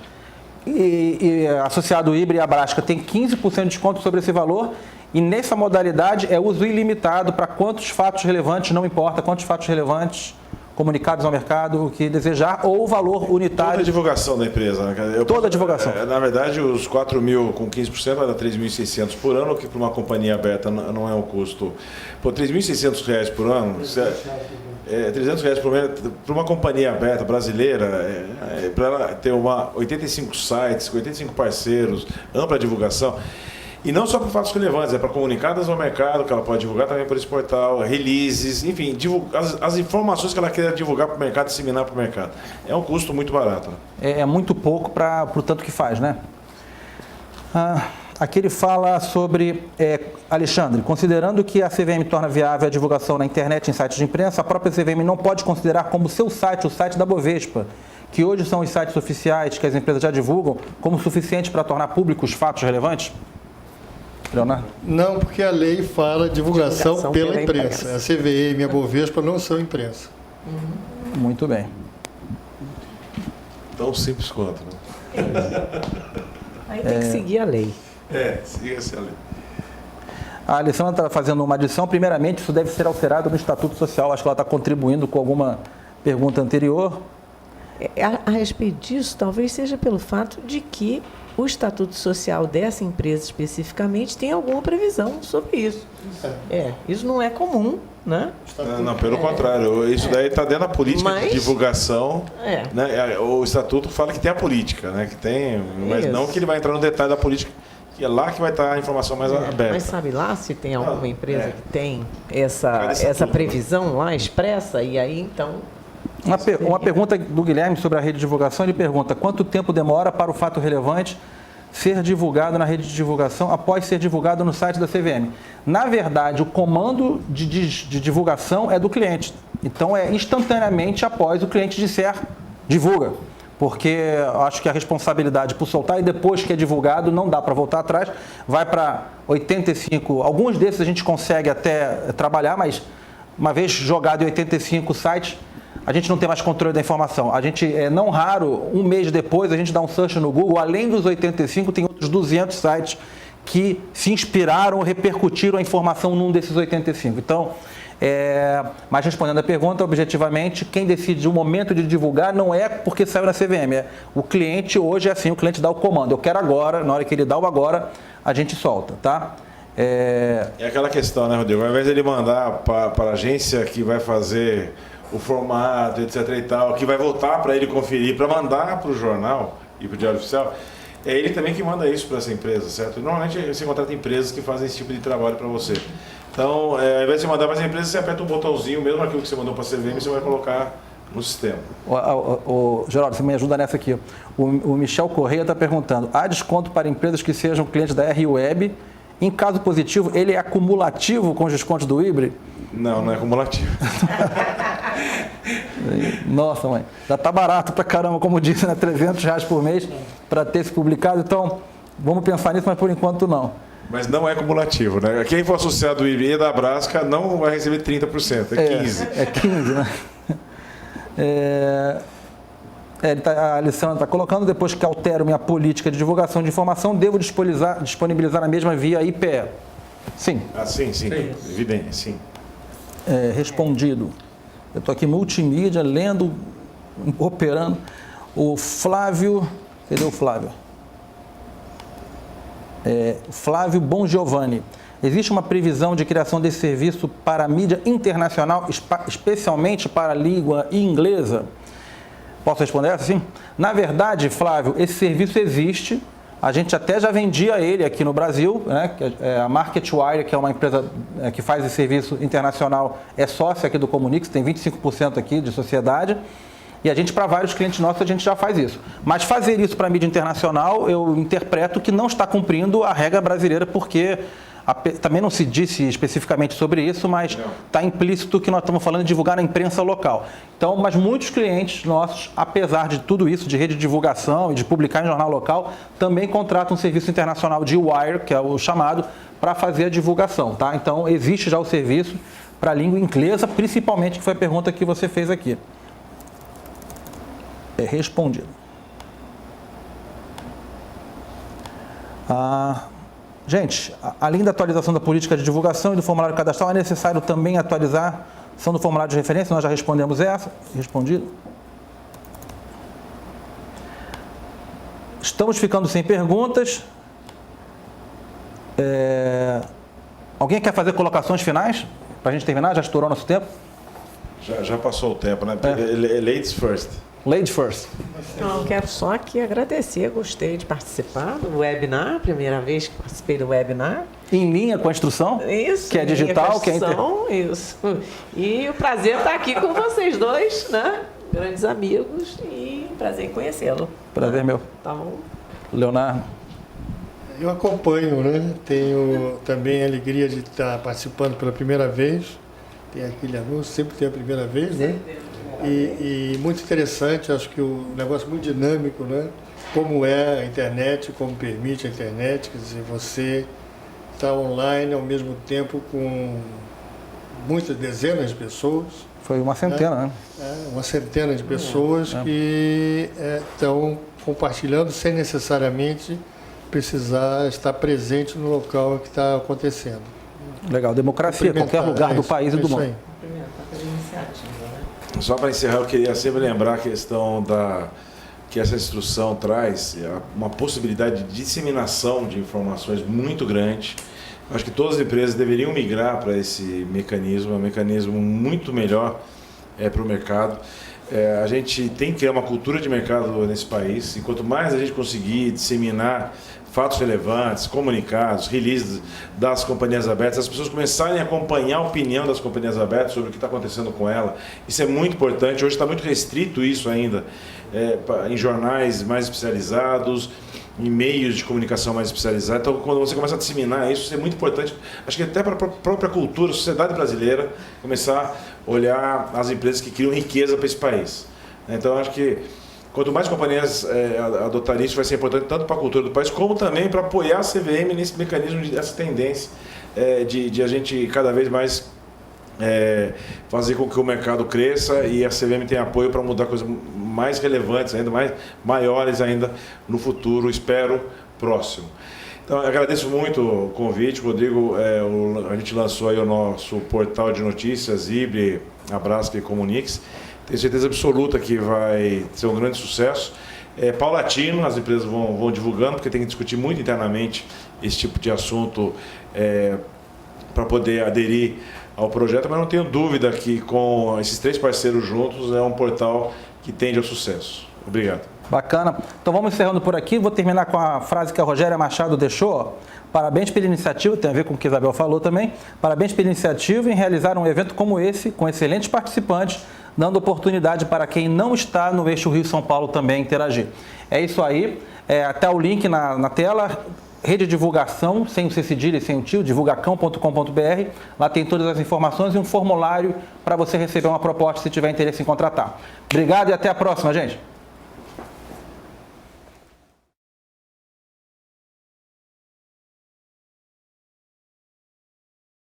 e associado Ibri e Abrasca tem 15% de desconto sobre esse valor, e nessa modalidade é uso ilimitado para quantos fatos relevantes, não importa quantos fatos relevantes comunicados ao mercado, o que desejar, ou o valor unitário. Toda a divulgação da empresa, né? Toda a divulgação. Na verdade, os 4.000 com 15% vai dar 3.600 por ano, que para uma companhia aberta não é um custo. Pô, R$3.600 por ano, R$300 por mês, para uma companhia aberta brasileira, para ela ter 85 sites, 85 parceiros, ampla divulgação. E não só para fatos relevantes, para comunicados ao mercado, que ela pode divulgar também por esse portal, releases, enfim, as informações que ela quer divulgar para o mercado, disseminar para o mercado. É um custo muito barato. Né? É muito pouco para o tanto que faz, né? Aqui ele fala sobre, Alexandre, considerando que a CVM torna viável a divulgação na internet em sites de imprensa, a própria CVM não pode considerar como seu site, o site da Bovespa, que hoje são os sites oficiais que as empresas já divulgam, como suficiente para tornar públicos os fatos relevantes? Leonardo? Não, porque a lei fala divulgação pela imprensa. A CVM e a Bovespa não são imprensa. Muito bem. Tão simples quanto, né? Aí tem que seguir a lei. Siga-se a lei. A Alessandra está fazendo uma adição. Primeiramente, isso deve ser alterado no Estatuto Social. Acho que ela está contribuindo com alguma pergunta anterior. A respeito disso, talvez seja pelo fato de que o Estatuto Social dessa empresa especificamente tem alguma previsão sobre isso. Isso não é comum, né? Não, pelo contrário. Isso daí está dentro da política de divulgação. Né? O Estatuto fala que tem a política, né? Que tem, mas não que ele vai entrar no detalhe da política, que é lá que vai estar a informação mais aberta. Mas sabe lá se tem alguma empresa que tem essa previsão lá expressa? E aí, então... Uma pergunta do Guilherme sobre a rede de divulgação. Ele pergunta: quanto tempo demora para o fato relevante ser divulgado na rede de divulgação após ser divulgado no site da CVM? Na verdade, o comando de divulgação é do cliente. Então, é instantaneamente após o cliente disser divulga. Porque acho que a responsabilidade por soltar e depois que é divulgado, não dá para voltar atrás, vai para 85. Alguns desses a gente consegue até trabalhar, mas uma vez jogado em 85 sites, a gente não tem mais controle da informação. A gente, não raro, um mês depois, a gente dá um search no Google, além dos 85, tem outros 200 sites que se inspiraram ou repercutiram a informação num desses 85. Então, mas respondendo a pergunta, objetivamente, quem decide o momento de divulgar não é porque saiu na CVM. O cliente hoje é assim, o cliente dá o comando. Eu quero agora, na hora que ele dá o agora, a gente solta, tá? É aquela questão, né, Rodrigo? Ao invés de ele mandar para a agência que vai fazer o formato, etc. e tal, que vai voltar para ele conferir, para mandar para o jornal e para o Diário Oficial, é ele também que manda isso para essa empresa, certo? Normalmente você contrata empresas que fazem esse tipo de trabalho para você. Então, ao invés de mandar para essa empresa, você aperta um botãozinho, mesmo aquilo que você mandou para a CVM, você vai colocar no sistema. Geraldo, você me ajuda nessa aqui. O Michel Correia está perguntando: há desconto para empresas que sejam clientes da RWeb? Em caso positivo, ele é acumulativo com os descontos do Ibre? Não, não é acumulativo. Nossa, mãe, já tá barato pra caramba, como disse, né? R$300 por mês para ter se publicado. Então, vamos pensar nisso, mas por enquanto não. Mas não é acumulativo, né? Quem for associado do IBE da Brasca não vai receber 30%, é 15%. É 15%, né? A Alessandra está colocando: depois que altero minha política de divulgação de informação, devo disponibilizar a mesma via IPE? Sim. Sim. Evidente, sim. Respondido. Eu estou aqui multimídia, lendo, operando. O Flávio... Cadê o Flávio? Flávio Bongiovanni. Existe uma previsão de criação desse serviço para a mídia internacional, especialmente para a língua inglesa? Posso responder essa? Sim. Na verdade, Flávio, esse serviço existe. A gente até já vendia ele aqui no Brasil, né? A MarketWire, que é uma empresa que faz esse serviço internacional, é sócia aqui do Comunix, tem 25% aqui de sociedade. E a gente, para vários clientes nossos, a gente já faz isso. Mas fazer isso para a mídia internacional, eu interpreto que não está cumprindo a regra brasileira, porque também não se disse especificamente sobre isso, mas está implícito que nós estamos falando de divulgar na imprensa local. Então, mas muitos clientes nossos, apesar de tudo isso, de rede de divulgação e de publicar em jornal local, também contratam um serviço internacional de wire, que é o chamado, para fazer a divulgação, tá? Então, existe já o serviço para a língua inglesa, principalmente, que foi a pergunta que você fez aqui. Respondido. Gente, além da atualização da política de divulgação e do formulário cadastral, é necessário também atualizar a ação do formulário de referência? Nós já respondemos essa. Respondido. Estamos ficando sem perguntas. Alguém quer fazer colocações finais? Para a gente terminar? Já estourou nosso tempo? Já passou o tempo, né? Ladies first. Ladies first. Então, quero só aqui agradecer, gostei de participar do webinar, primeira vez que participei do webinar. Em linha com a instrução? Isso. Que é digital, que é isso. E o prazer estar aqui com vocês dois, né? Grandes amigos, e prazer em conhecê-lo. Prazer meu. Tá bom. Leonardo. Eu acompanho, né? Tenho também a alegria de estar participando pela primeira vez. Tem aquele anúncio, sempre tem a primeira vez, né? E muito interessante, acho que o negócio muito dinâmico, né? Como é a internet, como permite a internet, quer dizer, você está online ao mesmo tempo com muitas dezenas de pessoas. Foi uma centena, né? Uma centena de pessoas que estão compartilhando sem necessariamente precisar estar presente no local que está acontecendo. Legal, democracia, qualquer lugar do país e do mundo. Só para encerrar, eu queria sempre lembrar a questão que essa instrução traz uma possibilidade de disseminação de informações muito grande. Acho que todas as empresas deveriam migrar para esse mecanismo, é um mecanismo muito melhor para o mercado. A gente tem que criar uma cultura de mercado nesse país, e quanto mais a gente conseguir disseminar fatos relevantes, comunicados, releases das companhias abertas, as pessoas começarem a acompanhar a opinião das companhias abertas sobre o que está acontecendo com ela. Isso é muito importante. Hoje está muito restrito isso ainda em jornais mais especializados, em meios de comunicação mais especializados. Então, quando você começa a disseminar isso é muito importante. Acho que até para a própria cultura, a sociedade brasileira, começar a olhar as empresas que criam riqueza para esse país. Então, acho que quanto mais companhias adotarem isso, vai ser importante tanto para a cultura do país, como também para apoiar a CVM nesse mecanismo, dessa tendência de a gente cada vez mais fazer com que o mercado cresça e a CVM tenha apoio para mudar coisas mais relevantes, ainda maiores ainda no futuro, espero, próximo. Então, eu agradeço muito o convite, Rodrigo. A gente lançou aí o nosso portal de notícias, Ibre, Abrasca e Comunix. Tenho certeza absoluta que vai ser um grande sucesso. Paulatino, as empresas vão divulgando, porque tem que discutir muito internamente esse tipo de assunto para poder aderir ao projeto, mas não tenho dúvida que com esses 3 parceiros juntos é um portal que tende ao sucesso. Obrigado. Bacana. Então vamos encerrando por aqui. Vou terminar com a frase que a Rogéria Machado deixou. Parabéns pela iniciativa, tem a ver com o que a Isabel falou também. Parabéns pela iniciativa em realizar um evento como esse, com excelentes participantes, dando oportunidade para quem não está no eixo Rio-São Paulo também interagir. É isso aí. Até o link na tela. Rede de divulgação, sem o C cedilha e sem o tio, divulgacão.com.br. Lá tem todas as informações e um formulário para você receber uma proposta se tiver interesse em contratar. Obrigado e até a próxima, gente.